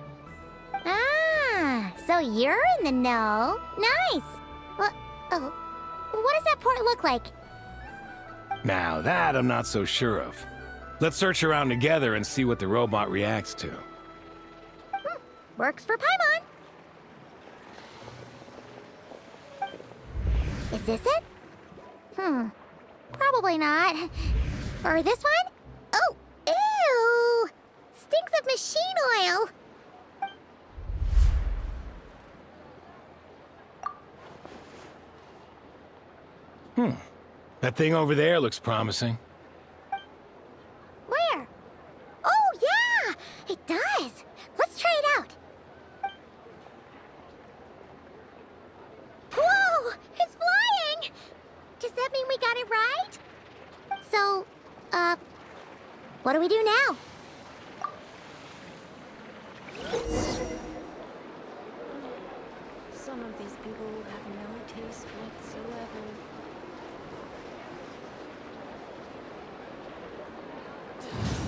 Ah, so you're in the know. Nice. What does that port look like? Now that I'm not so sure of. Let's search around together and see what the robot reacts to. Works for Paimon. Is this it? Probably not. Or this one? Oh, ew! Stinks of machine oil. That thing over there looks promising. Where? Oh, yeah! It does. Let's try it out. Whoa! It's flying! Does that mean we got it right? So, what do we do now? Some of these people have no taste whatsoever.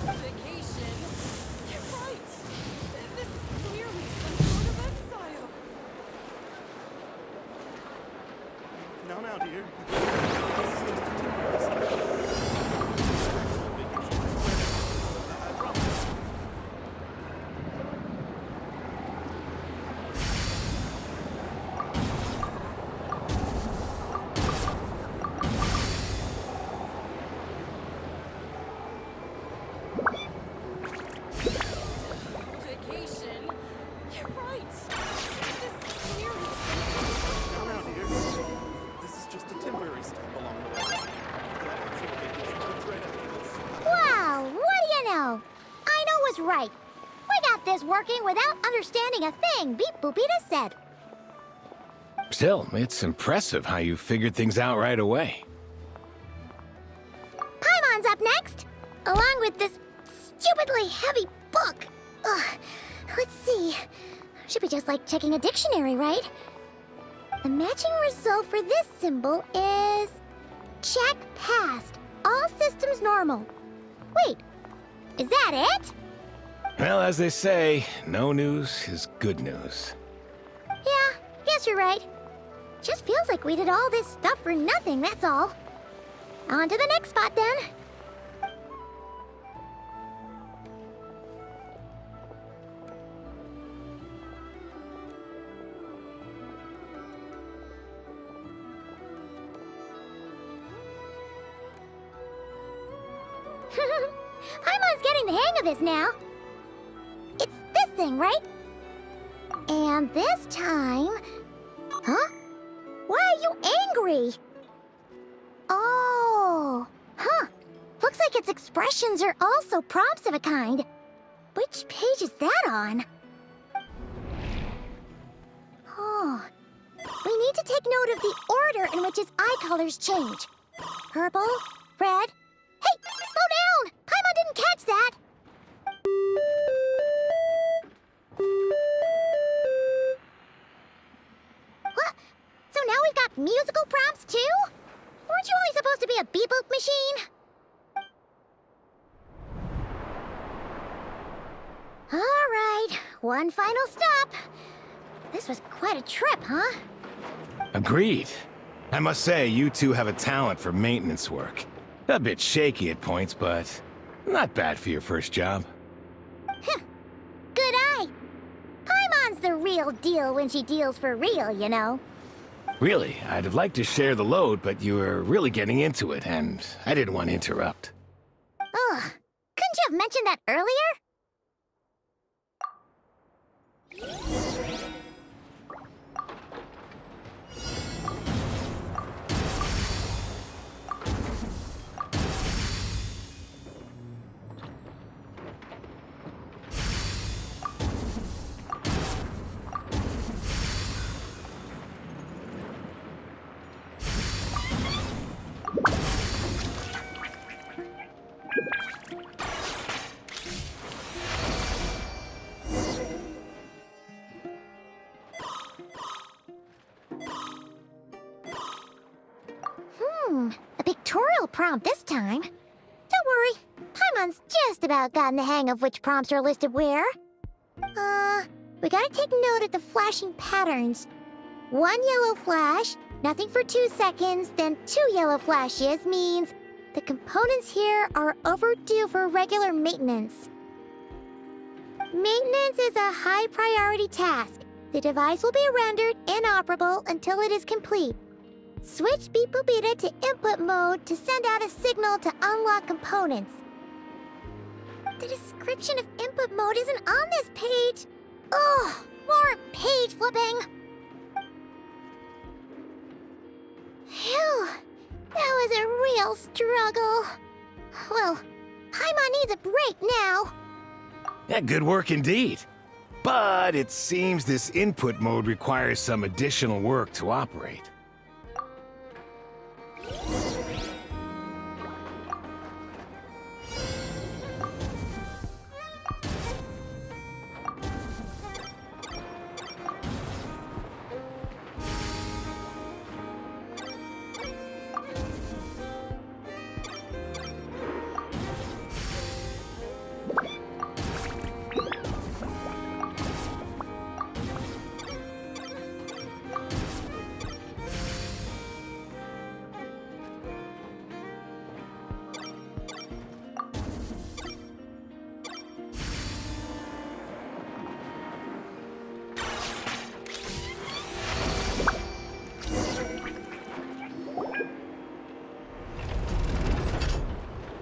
Vacation? You're right. This is clearly some sort of exile. Now, dear. This is just a temporary step. I promise. Vacation? You're right. This is clearly Now, dear. This is just a temporary step along the way. The actual vacation comes right after this. Wow, what do you know? Aino was right. We got this working without understanding a thing Beep Boopita said. Still, it's impressive how you figured things out right away. Paimon's up next, along with this stupidly heavy book. Ugh, let's see. Should be just like checking a dictionary, right? The matching result for this symbol is... check passed. All systems normal. Wait, is that it? Well, as they say, no news is good news. Yeah, guess you're right. Just feels like we did all this stuff for nothing, that's all. On to the next spot, then. Paimon's getting the hang of this now. It's this thing, right? And this time... Huh? Why are you angry? Oh, huh. Looks like its expressions are also prompts of a kind. Which page is that on? Oh. We need to take note of the order in which its eye colors change. Purple, red... Hey, slow down! Paimon didn't catch that! What? So now we've got musical prompts too? Weren't you only supposed to be a beep-boop machine? All right, one final stop. This was quite a trip, huh? Agreed. I must say, you two have a talent for maintenance work. A bit shaky at points, but not bad for your first job. Good eye. Paimon's the real deal when she deals for real, you know. Really, I'd have liked to share the load, but you were really getting into it, and I didn't want to interrupt. Ugh, couldn't you have mentioned that earlier? A pictorial prompt this time. Don't worry, Paimon's just about gotten the hang of which prompts are listed where. We gotta take note of the flashing patterns. 1 yellow flash, nothing for 2 seconds, then 2 yellow flashes means the components here are overdue for regular maintenance. Maintenance is a high priority task. The device will be rendered inoperable until it is complete. Switch Beep Boopita to input mode to send out a signal to unlock components. The description of input mode isn't on this page. Ugh, more page flipping. Phew, that was a real struggle. Well, Paimon needs a break now. Yeah, good work indeed. But it seems this input mode requires some additional work to operate.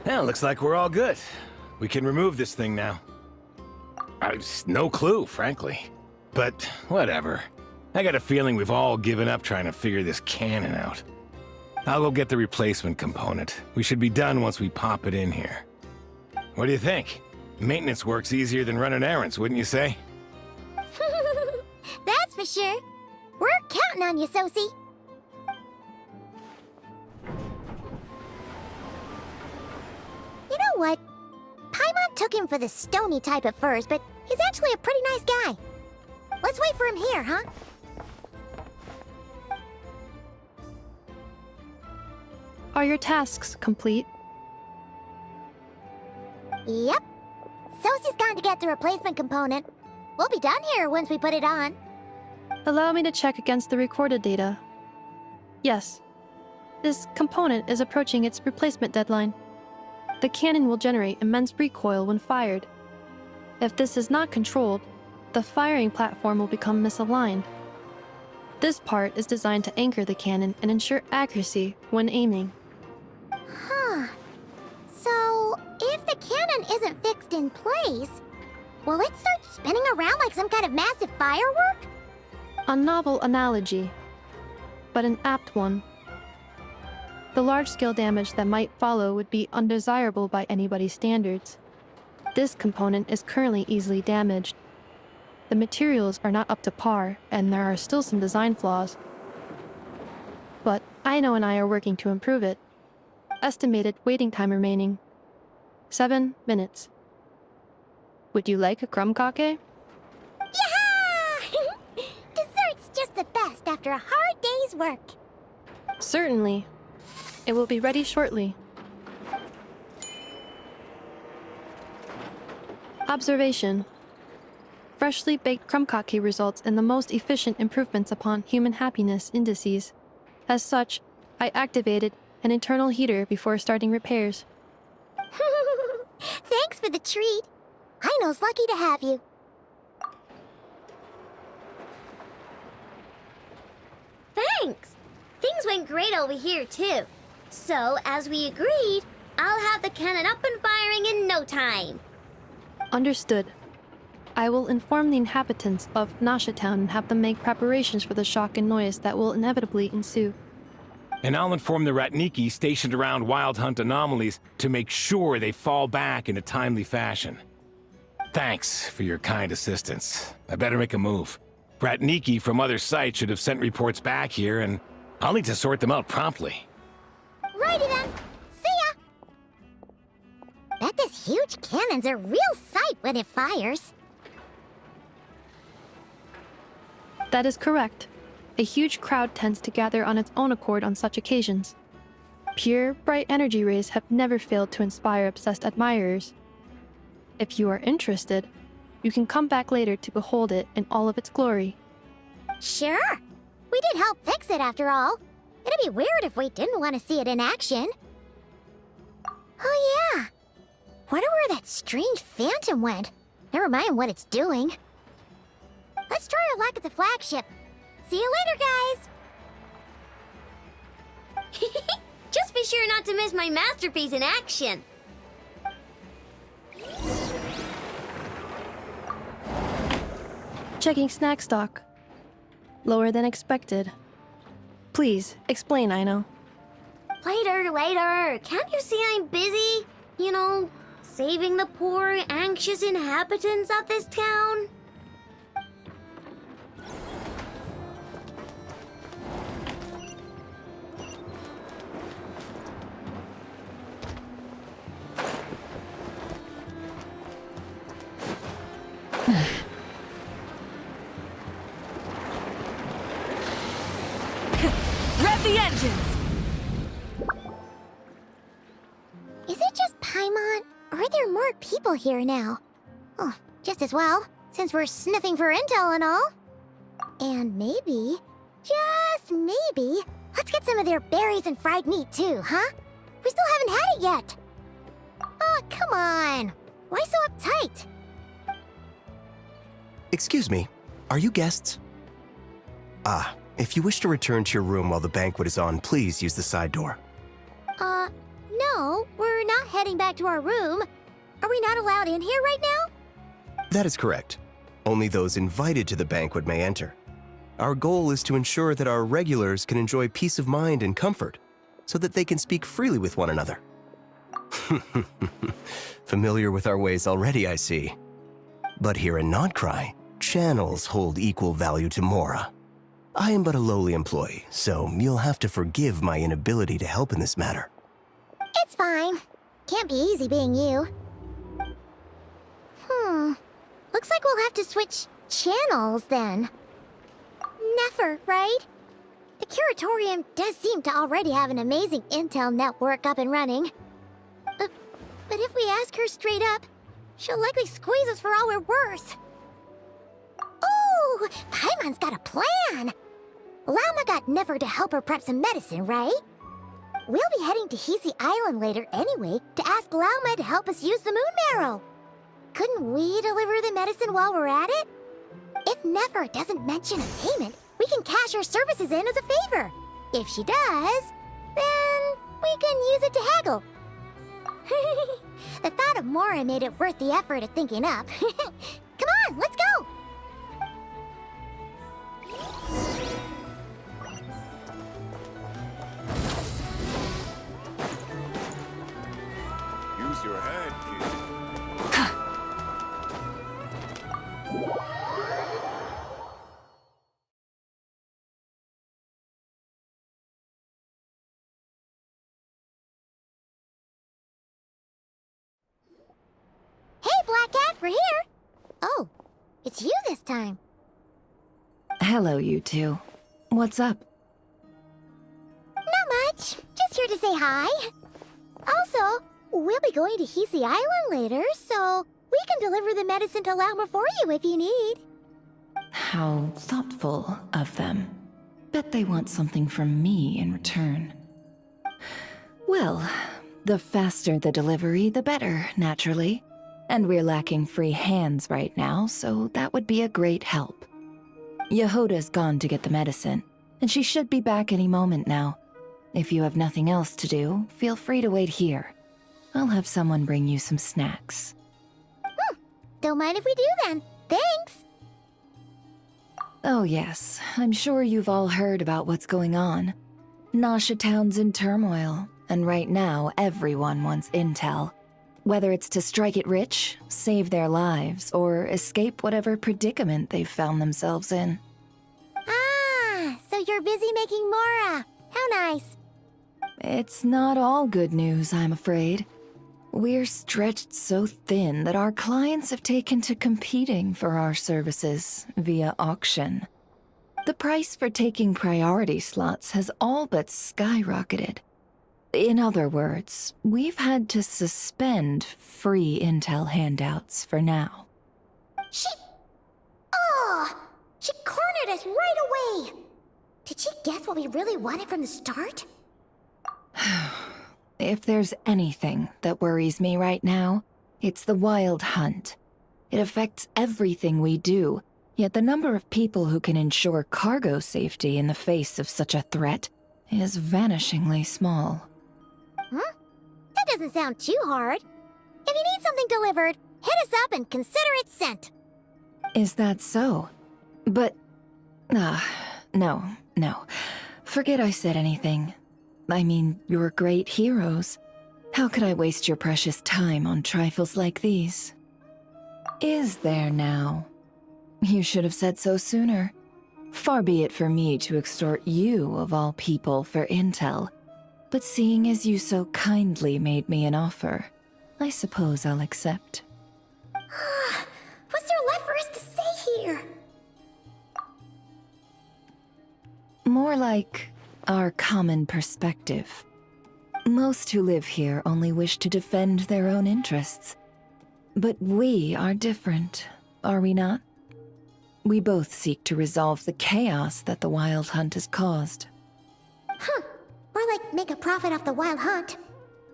Well, looks like we're all good. We can remove this thing now. I've no clue, frankly. But whatever. I got a feeling we've all given up trying to figure this cannon out. I'll go get the replacement component. We should be done once we pop it in here. What do you think? Maintenance work's easier than running errands, wouldn't you say? That's for sure. We're counting on you, Sosie. You know what? Paimon took him for the stony type at first, but he's actually a pretty nice guy. Let's wait for him here, huh? Are your tasks complete? Yep. Sosie's gone to get the replacement component. We'll be done here once we put it on. Allow me to check against the recorded data. Yes. This component is approaching its replacement deadline. The cannon will generate immense recoil when fired. If this is not controlled, the firing platform will become misaligned. This part is designed to anchor the cannon and ensure accuracy when aiming. Huh. So, if the cannon isn't fixed in place, will it start spinning around like some kind of massive firework? A novel analogy, but an apt one. The large-scale damage that might follow would be undesirable by anybody's standards. This component is currently easily damaged. The materials are not up to par, and there are still some design flaws. But Aino and I are working to improve it. Estimated waiting time remaining: 7 minutes. Would you like a crumb cake? Yeah! Dessert's just the best after a hard day's work. Certainly. It will be ready shortly. Observation. Freshly baked krumkake results in the most efficient improvements upon human happiness indices. As such, I activated an internal heater before starting repairs. Thanks for the treat. Aino's lucky to have you. Thanks. Things went great over here, too. So, as we agreed, I'll have the cannon up and firing in no time. Understood. I will inform the inhabitants of Nasha Town and have them make preparations for the shock and noise that will inevitably ensue. And I'll inform the Ratniki stationed around Wild Hunt anomalies to make sure they fall back in a timely fashion. Thanks for your kind assistance. I better make a move. Ratniki from other sites should have sent reports back here, and I'll need to sort them out promptly. Righty then. See ya! Bet this huge cannon's a real sight when it fires. That is correct. A huge crowd tends to gather on its own accord on such occasions. Pure, bright energy rays have never failed to inspire obsessed admirers. If you are interested, you can come back later to behold it in all of its glory. Sure. We did help fix it after all. It'd be weird if we didn't want to see it in action. Oh yeah. Wonder where that strange phantom went. Never mind what it's doing. Let's try our luck at the flagship. See you later, guys! Just be sure not to miss my masterpiece in action. Checking snack stock. Lower than expected. Please, explain, Aino. Later. Can't you see I'm busy? You know, saving the poor, anxious inhabitants of this town? Rev the engines! Is it just Paimon, or are there more people here now? Oh, just as well, since we're sniffing for intel and all. And maybe, just maybe, let's get some of their berries and fried meat too, huh? We still haven't had it yet. Oh, come on. Why so uptight? Excuse me, are you guests? If you wish to return to your room while the banquet is on, please use the side door. No, we're not heading back to our room. Are we not allowed in here right now? That is correct. Only those invited to the banquet may enter. Our goal is to ensure that our regulars can enjoy peace of mind and comfort, so that they can speak freely with one another. Familiar with our ways already, I see. But here in Nodcry, channels hold equal value to Mora. I am but a lowly employee, so you'll have to forgive my inability to help in this matter. It's fine. Can't be easy being you. Looks like we'll have to switch channels then. Never, right? The Curatorium does seem to already have an amazing intel network up and running. But if we ask her straight up, she'll likely squeeze us for all we're worth. Oh, Paimon's got a plan! Lauma got Never to help her prep some medicine, right? We'll be heading to Hisi Island later anyway to ask Lauma to help us use the moon marrow. Couldn't we deliver the medicine while we're at it? If Never doesn't mention a payment, we can cash her services in as a favor. If she does, then we can use it to haggle. The thought of Mora made it worth the effort of thinking up. Come on, let's go! Use your head, kid. Hey, Black Cat, we're here! Oh, it's you this time. Hello, you two. What's up? Not much. Just here to say hi. Also, we'll be going to Hisi Island later, so We can deliver the medicine to Lauma for you if you need. How thoughtful of them. Bet they want something from me in return. Well, the faster the delivery, the better, naturally. And we're lacking free hands right now, so that would be a great help. Yehoda's gone to get the medicine, and she should be back any moment now. If you have nothing else to do, feel free to wait here. I'll have someone bring you some snacks. Don't mind if we do then. Thanks! Oh yes, I'm sure you've all heard about what's going on. Nasha Town's in turmoil, and right now everyone wants intel. Whether it's to strike it rich, save their lives, or escape whatever predicament they've found themselves in. Ah, so you're busy making Mora. How nice. It's not all good news, I'm afraid. We're stretched so thin that our clients have taken to competing for our services via auction. The price for taking priority slots has all but skyrocketed. In other words, we've had to suspend free intel handouts for now. She cornered us right away! Did she guess what we really wanted from the start? If there's anything that worries me right now, it's the Wild Hunt. It affects everything we do, yet the number of people who can ensure cargo safety in the face of such a threat is vanishingly small. Huh? That doesn't sound too hard. If you need something delivered, hit us up and consider it sent. Is that so? But... no. Forget I said anything. I mean, you're great heroes. How could I waste your precious time on trifles like these? Is there now? You should have said so sooner. Far be it for me to extort you, of all people, for intel. But seeing as you so kindly made me an offer, I suppose I'll accept. What's there left for us to say here? More like our common perspective. Most who live here only wish to defend their own interests. But we are different, are we not? We both seek to resolve the chaos that the Wild Hunt has caused. Huh. Or like make a profit off the Wild Hunt.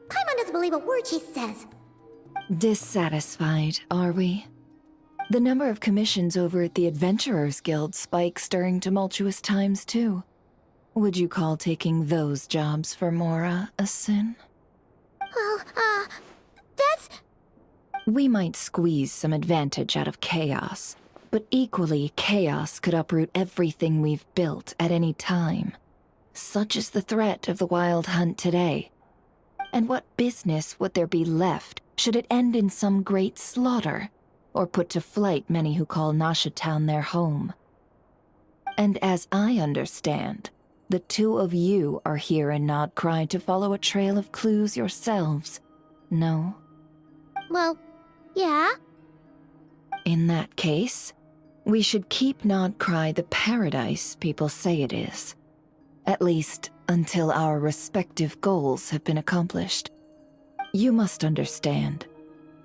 Paimon doesn't believe a word she says. Dissatisfied, are we? The number of commissions over at the Adventurers Guild spikes during tumultuous times, too. Would you call taking those jobs for Mora a sin? Well, that's... We might squeeze some advantage out of chaos, but equally, chaos could uproot everything we've built at any time. Such is the threat of the Wild Hunt today. And what business would there be left should it end in some great slaughter, or put to flight many who call Nasha Town their home? And as I understand, the two of you are here in Nodcry to follow a trail of clues yourselves, no? Well, yeah. In that case, we should keep Nodcry the paradise people say it is. At least, until our respective goals have been accomplished. You must understand,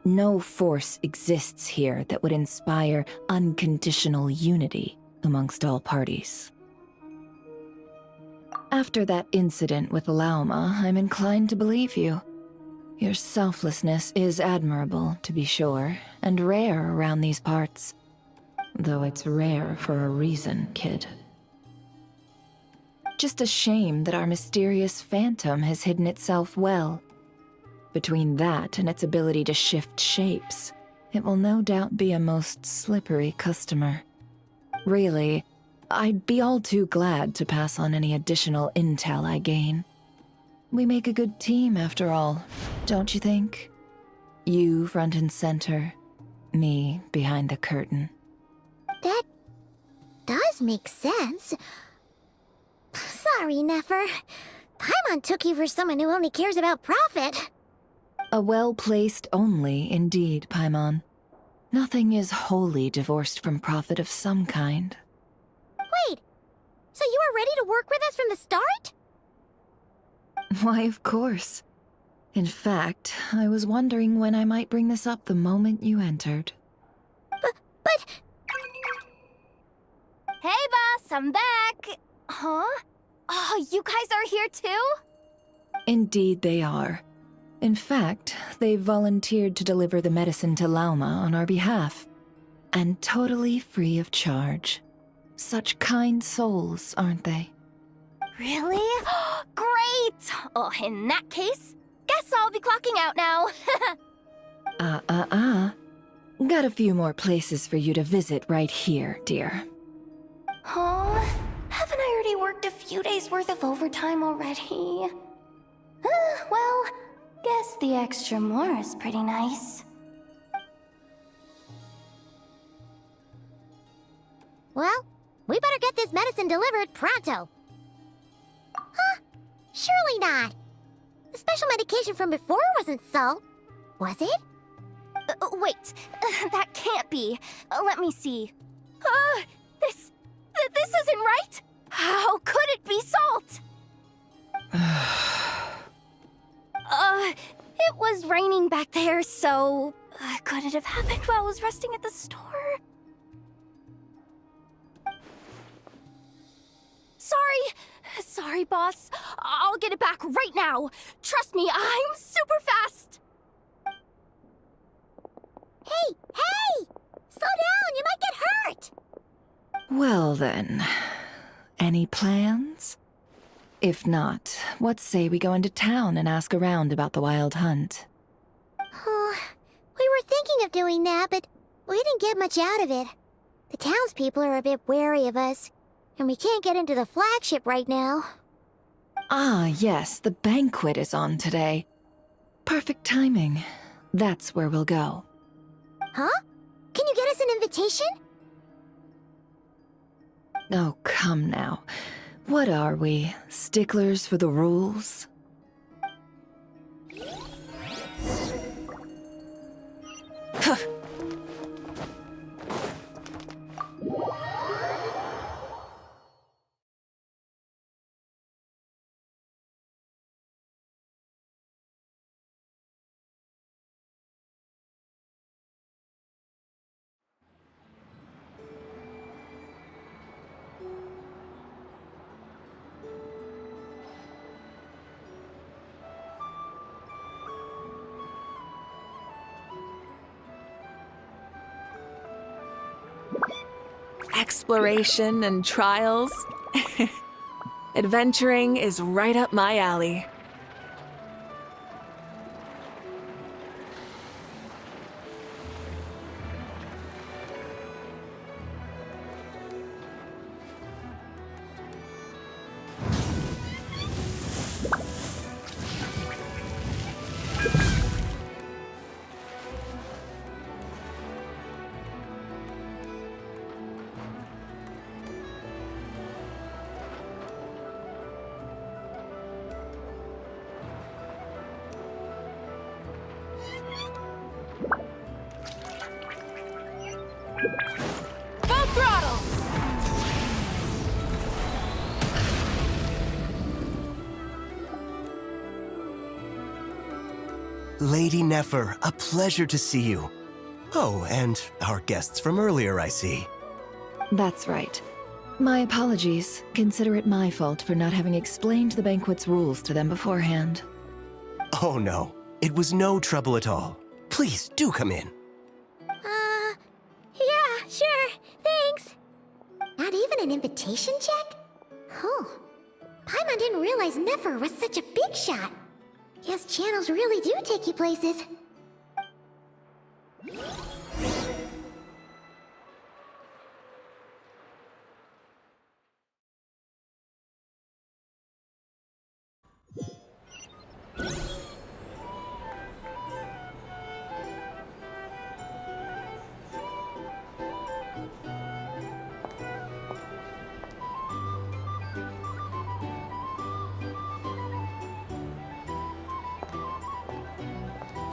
no force exists here that would inspire unconditional unity amongst all parties. After that incident with Lauma, I'm inclined to believe you. Your selflessness is admirable, to be sure, and rare around these parts. Though it's rare for a reason, kid. Just a shame that our mysterious phantom has hidden itself well. Between that and its ability to shift shapes, it will no doubt be a most slippery customer. Really, I'd be all too glad to pass on any additional intel I gain. We make a good team, after all, don't you think? You front and center, me behind the curtain. That does make sense. Sorry, Nefer. Paimon took you for someone who only cares about profit. A well-placed only, indeed, Paimon. Nothing is wholly divorced from profit of some kind. Wait, so you were ready to work with us from the start? Why, of course. In fact, I was wondering when I might bring this up the moment you entered. But... Hey, boss, I'm back! Huh? Oh, you guys are here too? Indeed they are. In fact, they've volunteered to deliver the medicine to Lauma on our behalf. And totally free of charge. Such kind souls, aren't they? Really? Great! Oh, in that case, guess I'll be clocking out now. Got a few more places for you to visit right here, dear. Huh? Haven't I already worked a few days worth of overtime already? Well, guess the extra more is pretty nice. Well, we better get this medicine delivered pronto. Huh? Surely not. The special medication from before wasn't salt, was it? Wait, that can't be. Let me see. This isn't right! How could it be salt? It was raining back there, so... could it have happened while I was resting at the store? Sorry, boss. I'll get it back right now. Trust me, I'm super fast. Hey! Slow down, you might get hurt! Well then, any plans? If not, what say we go into town and ask around about the wild hunt? Oh, we were thinking of doing that, but we didn't get much out of it. The townspeople are a bit wary of us, and we can't get into the flagship right now. Ah, yes, the banquet is on today. Perfect timing. That's where we'll go. Huh? Can you get us an invitation? Oh, come now. What are we, sticklers for the rules? Exploration and trials. Adventuring is right up my alley. Full throttle! Lady Nefer, a pleasure to see you. Oh, and our guests from earlier, I see. That's right. My apologies. Consider it my fault for not having explained the banquet's rules to them beforehand. Oh no, it was no trouble at all. Please, do come in. Yeah, sure, thanks. Not even an invitation check? Oh, Paimon didn't realize Nefer was such a big shot. Guess channels really do take you places.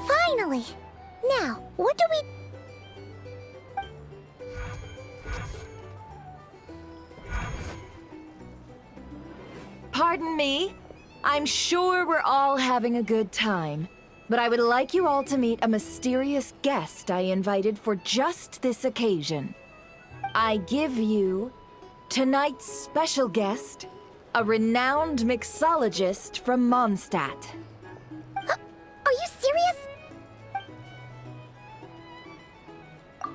Finally! Now, what do we... Pardon me? I'm sure we're all having a good time, but I would like you all to meet a mysterious guest I invited for just this occasion. I give you tonight's special guest, a renowned mixologist from Mondstadt. Are you serious?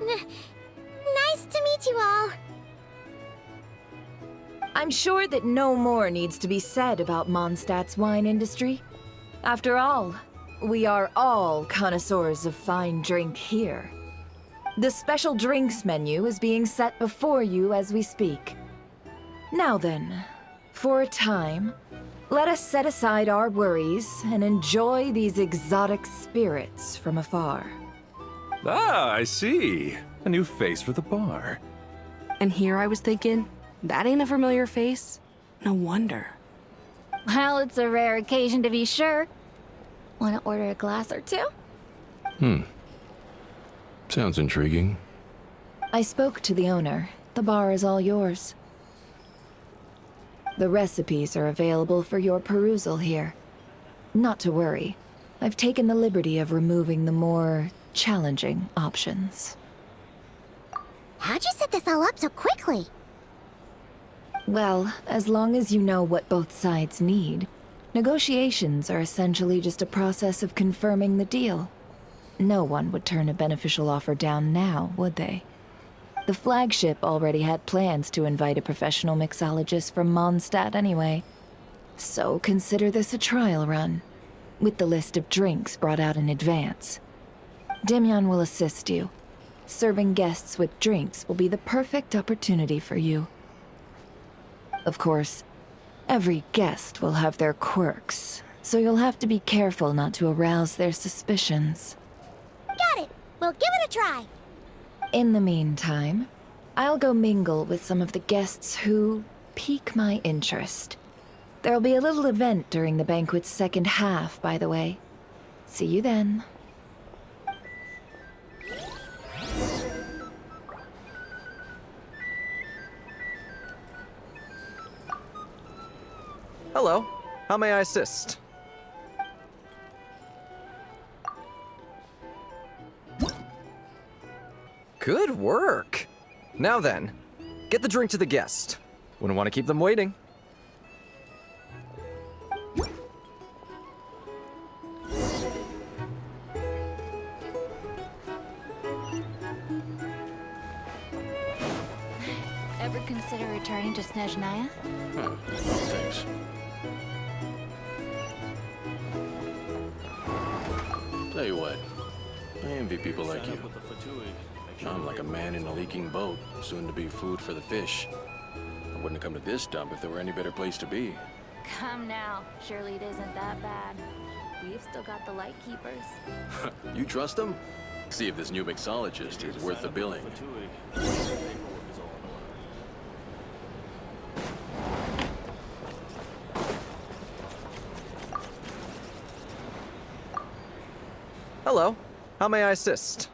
Nice to meet you all. I'm sure that no more needs to be said about Mondstadt's wine industry. After all, we are all connoisseurs of fine drink here. The special drinks menu is being set before you as we speak. Now then, for a time, let us set aside our worries and enjoy these exotic spirits from afar. Ah, I see. A new face for the bar. And here I was thinking, that ain't a familiar face. No wonder. Well, it's a rare occasion to be sure. Want to order a glass or two? Sounds intriguing. I spoke to the owner. The bar is all yours. The recipes are available for your perusal here. Not to worry. I've taken the liberty of removing the more challenging options. How'd you set this all up so quickly? Well, as long as you know what both sides need, negotiations are essentially just a process of confirming the deal. No one would turn a beneficial offer down now, would they? The flagship already had plans to invite a professional mixologist from Mondstadt anyway. So consider this a trial run, with the list of drinks brought out in advance. Demyon will assist you. Serving guests with drinks will be the perfect opportunity for you. Of course, every guest will have their quirks, so you'll have to be careful not to arouse their suspicions. Got it. We'll give it a try. In the meantime, I'll go mingle with some of the guests who pique my interest. There'll be a little event during the banquet's second half, by the way. See you then. Hello. How may I assist? Good work. Now then, get the drink to the guest. Wouldn't want to keep them waiting. Ever consider returning to Snezhnaya? No thanks. Tell you what, I envy people like you. I'm like a man in a leaking boat, soon to be food for the fish. I wouldn't have come to this dump if there were any better place to be. Come now. Surely it isn't that bad. We've still got the light keepers. You trust them? See if this new mixologist is worth the billing. Hello. How may I assist?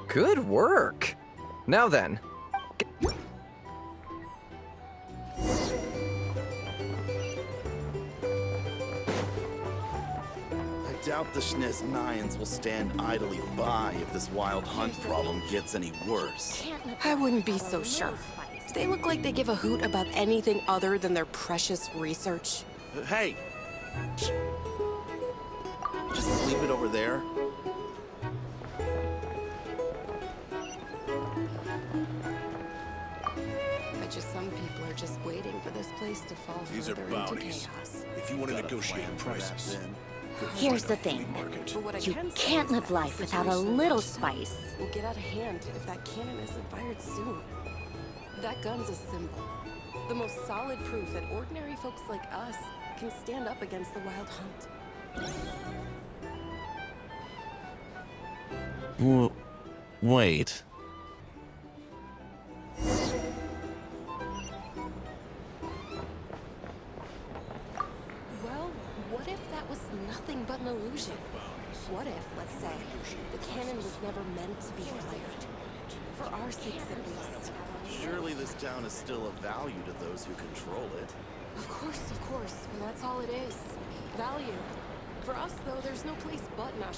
Good work. Now then. I doubt the Snezhnayans will stand idly by if this wild hunt problem gets any worse. I wouldn't be so sure. They look like they give a hoot about anything other than their precious research. Hey! Just leave it over there. Bet you some people are just waiting for this place to fall These are further into bounties. chaos. If you want to negotiate prices, Here's the thing. You can't live life without a little spice. Will get out of hand if that cannon isn't fired soon. That gun's a symbol. The most solid proof that ordinary folks like us can stand up against the wild hunt. Wait. nothing but an illusion. What if, let's say, the cannon was never meant to be fired? For our sakes, at least. Surely this town is still of value to those who control it. Of course, but that's all it is. Value. For us, though, there's no place but Town.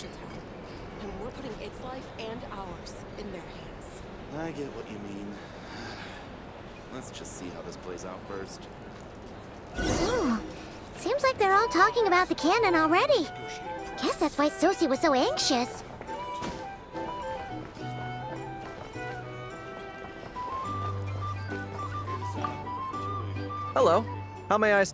And we're putting its life and ours in their hands. I get what you mean. Let's just see how this plays out first. Ooh, seems like they're all talking about the cannon already. Guess that's why Sosie was so anxious. Hello. How may I...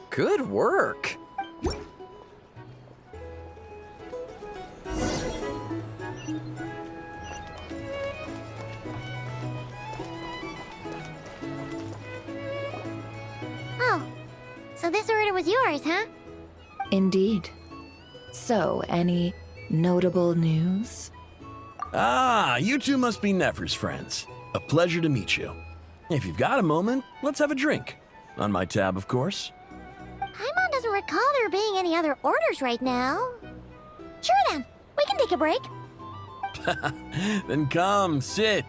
Good work. Oh, so this order was yours, huh? Indeed. So, any notable news? Ah, you two must be Nefer's friends. A pleasure to meet you. If you've got a moment, let's have a drink. On my tab, of course. Paimon doesn't recall there being any other orders right now. Sure then, we can take a break. Then come, sit.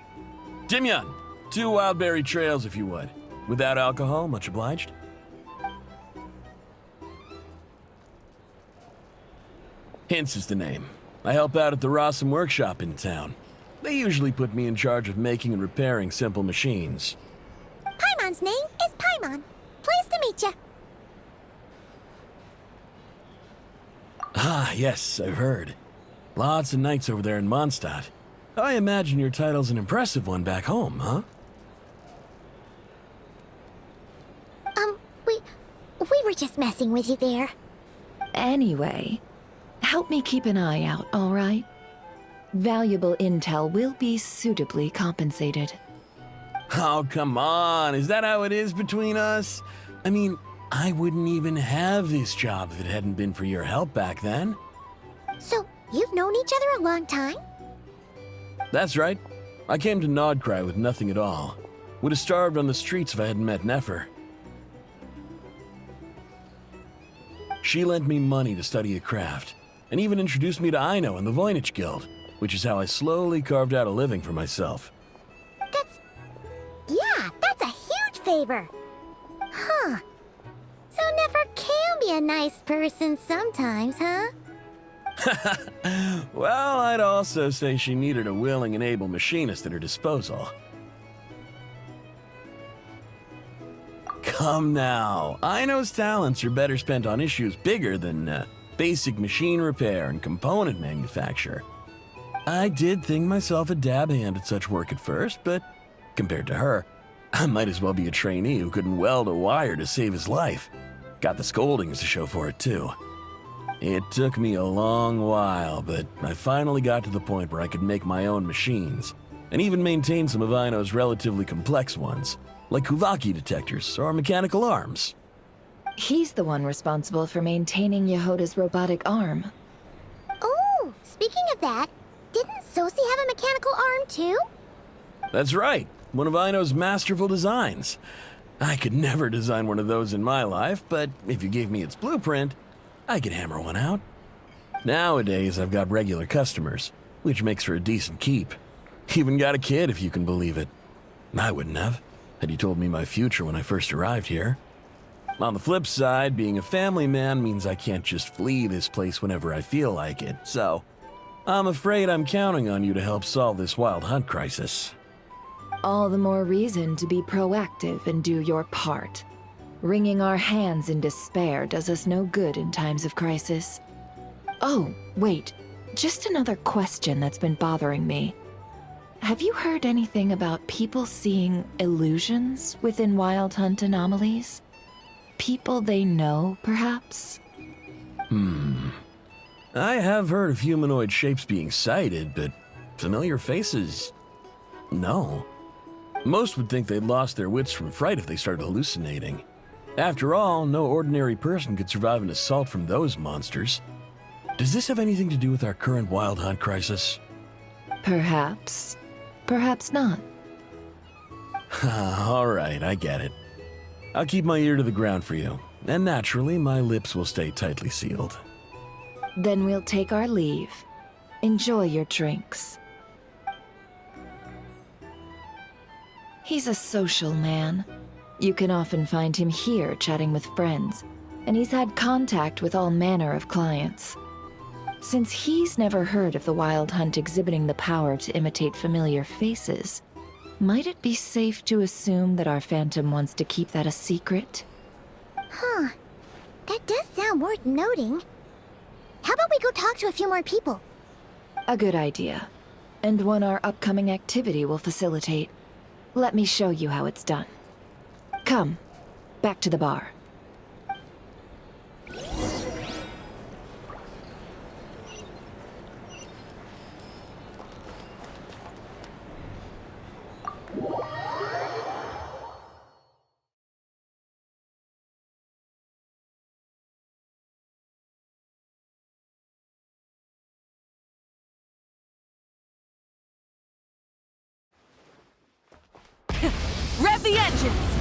Timyon, 2 wildberry trails if you would. Without alcohol, much obliged. Hints is the name. I help out at the Rossum workshop in town. They usually put me in charge of making and repairing simple machines. Paimon's name is Paimon. Pleased to meet you. Ah, yes, I've heard. Lots of knights over there in Mondstadt. I imagine your title's an impressive one back home, huh? We were just messing with you there. Anyway, help me keep an eye out, all right? Valuable intel will be suitably compensated. Oh, come on. Is that how it is between us? I mean, I wouldn't even have this job if it hadn't been for your help back then. So, you've known each other a long time? That's right. I came to Nodcry with nothing at all. Would have starved on the streets if I hadn't met Nefer. She lent me money to study a craft, and even introduced me to Aino and the Voynich Guild, which is how I slowly carved out a living for myself. That's a huge favor. Huh. So Nefer can be a nice person sometimes, huh? Well, I'd also say she needed a willing and able machinist at her disposal. Come now, Aino's talents are better spent on issues bigger than basic machine repair and component manufacture. I did think myself a dab hand at such work at first, but compared to her, I might as well be a trainee who couldn't weld a wire to save his life. Got the scoldings to show for it, too. It took me a long while, but I finally got to the point where I could make my own machines, and even maintain some of Aino's relatively complex ones, like Kuvaki detectors or mechanical arms. He's the one responsible for maintaining Yehoda's robotic arm. Oh, speaking of that, didn't Sosie have a mechanical arm too? That's right, one of Aino's masterful designs. I could never design one of those in my life, but if you gave me its blueprint, I could hammer one out. Nowadays, I've got regular customers, which makes for a decent keep. Even got a kid, if you can believe it. I wouldn't have, had you told me my future when I first arrived here. On the flip side, being a family man means I can't just flee this place whenever I feel like it, so I'm afraid I'm counting on you to help solve this wild hunt crisis. All the more reason to be proactive and do your part. Wringing our hands in despair does us no good in times of crisis. Oh, wait. Just another question that's been bothering me. Have you heard anything about people seeing illusions within Wild Hunt anomalies? People they know, perhaps? I have heard of humanoid shapes being sighted, but familiar faces... No. Most would think they'd lost their wits from fright if they started hallucinating. After all, no ordinary person could survive an assault from those monsters. Does this have anything to do with our current wild hunt crisis? Perhaps. Perhaps not. All right, I get it. I'll keep my ear to the ground for you, and naturally, my lips will stay tightly sealed. Then we'll take our leave. Enjoy your drinks. He's a social man. You can often find him here chatting with friends, and he's had contact with all manner of clients. Since he's never heard of the Wild Hunt exhibiting the power to imitate familiar faces, might it be safe to assume that our Phantom wants to keep that a secret? Huh. That does sound worth noting. How about we go talk to a few more people? A good idea, and one our upcoming activity will facilitate. Let me show you how it's done. Come, back to the bar. Rev the engines!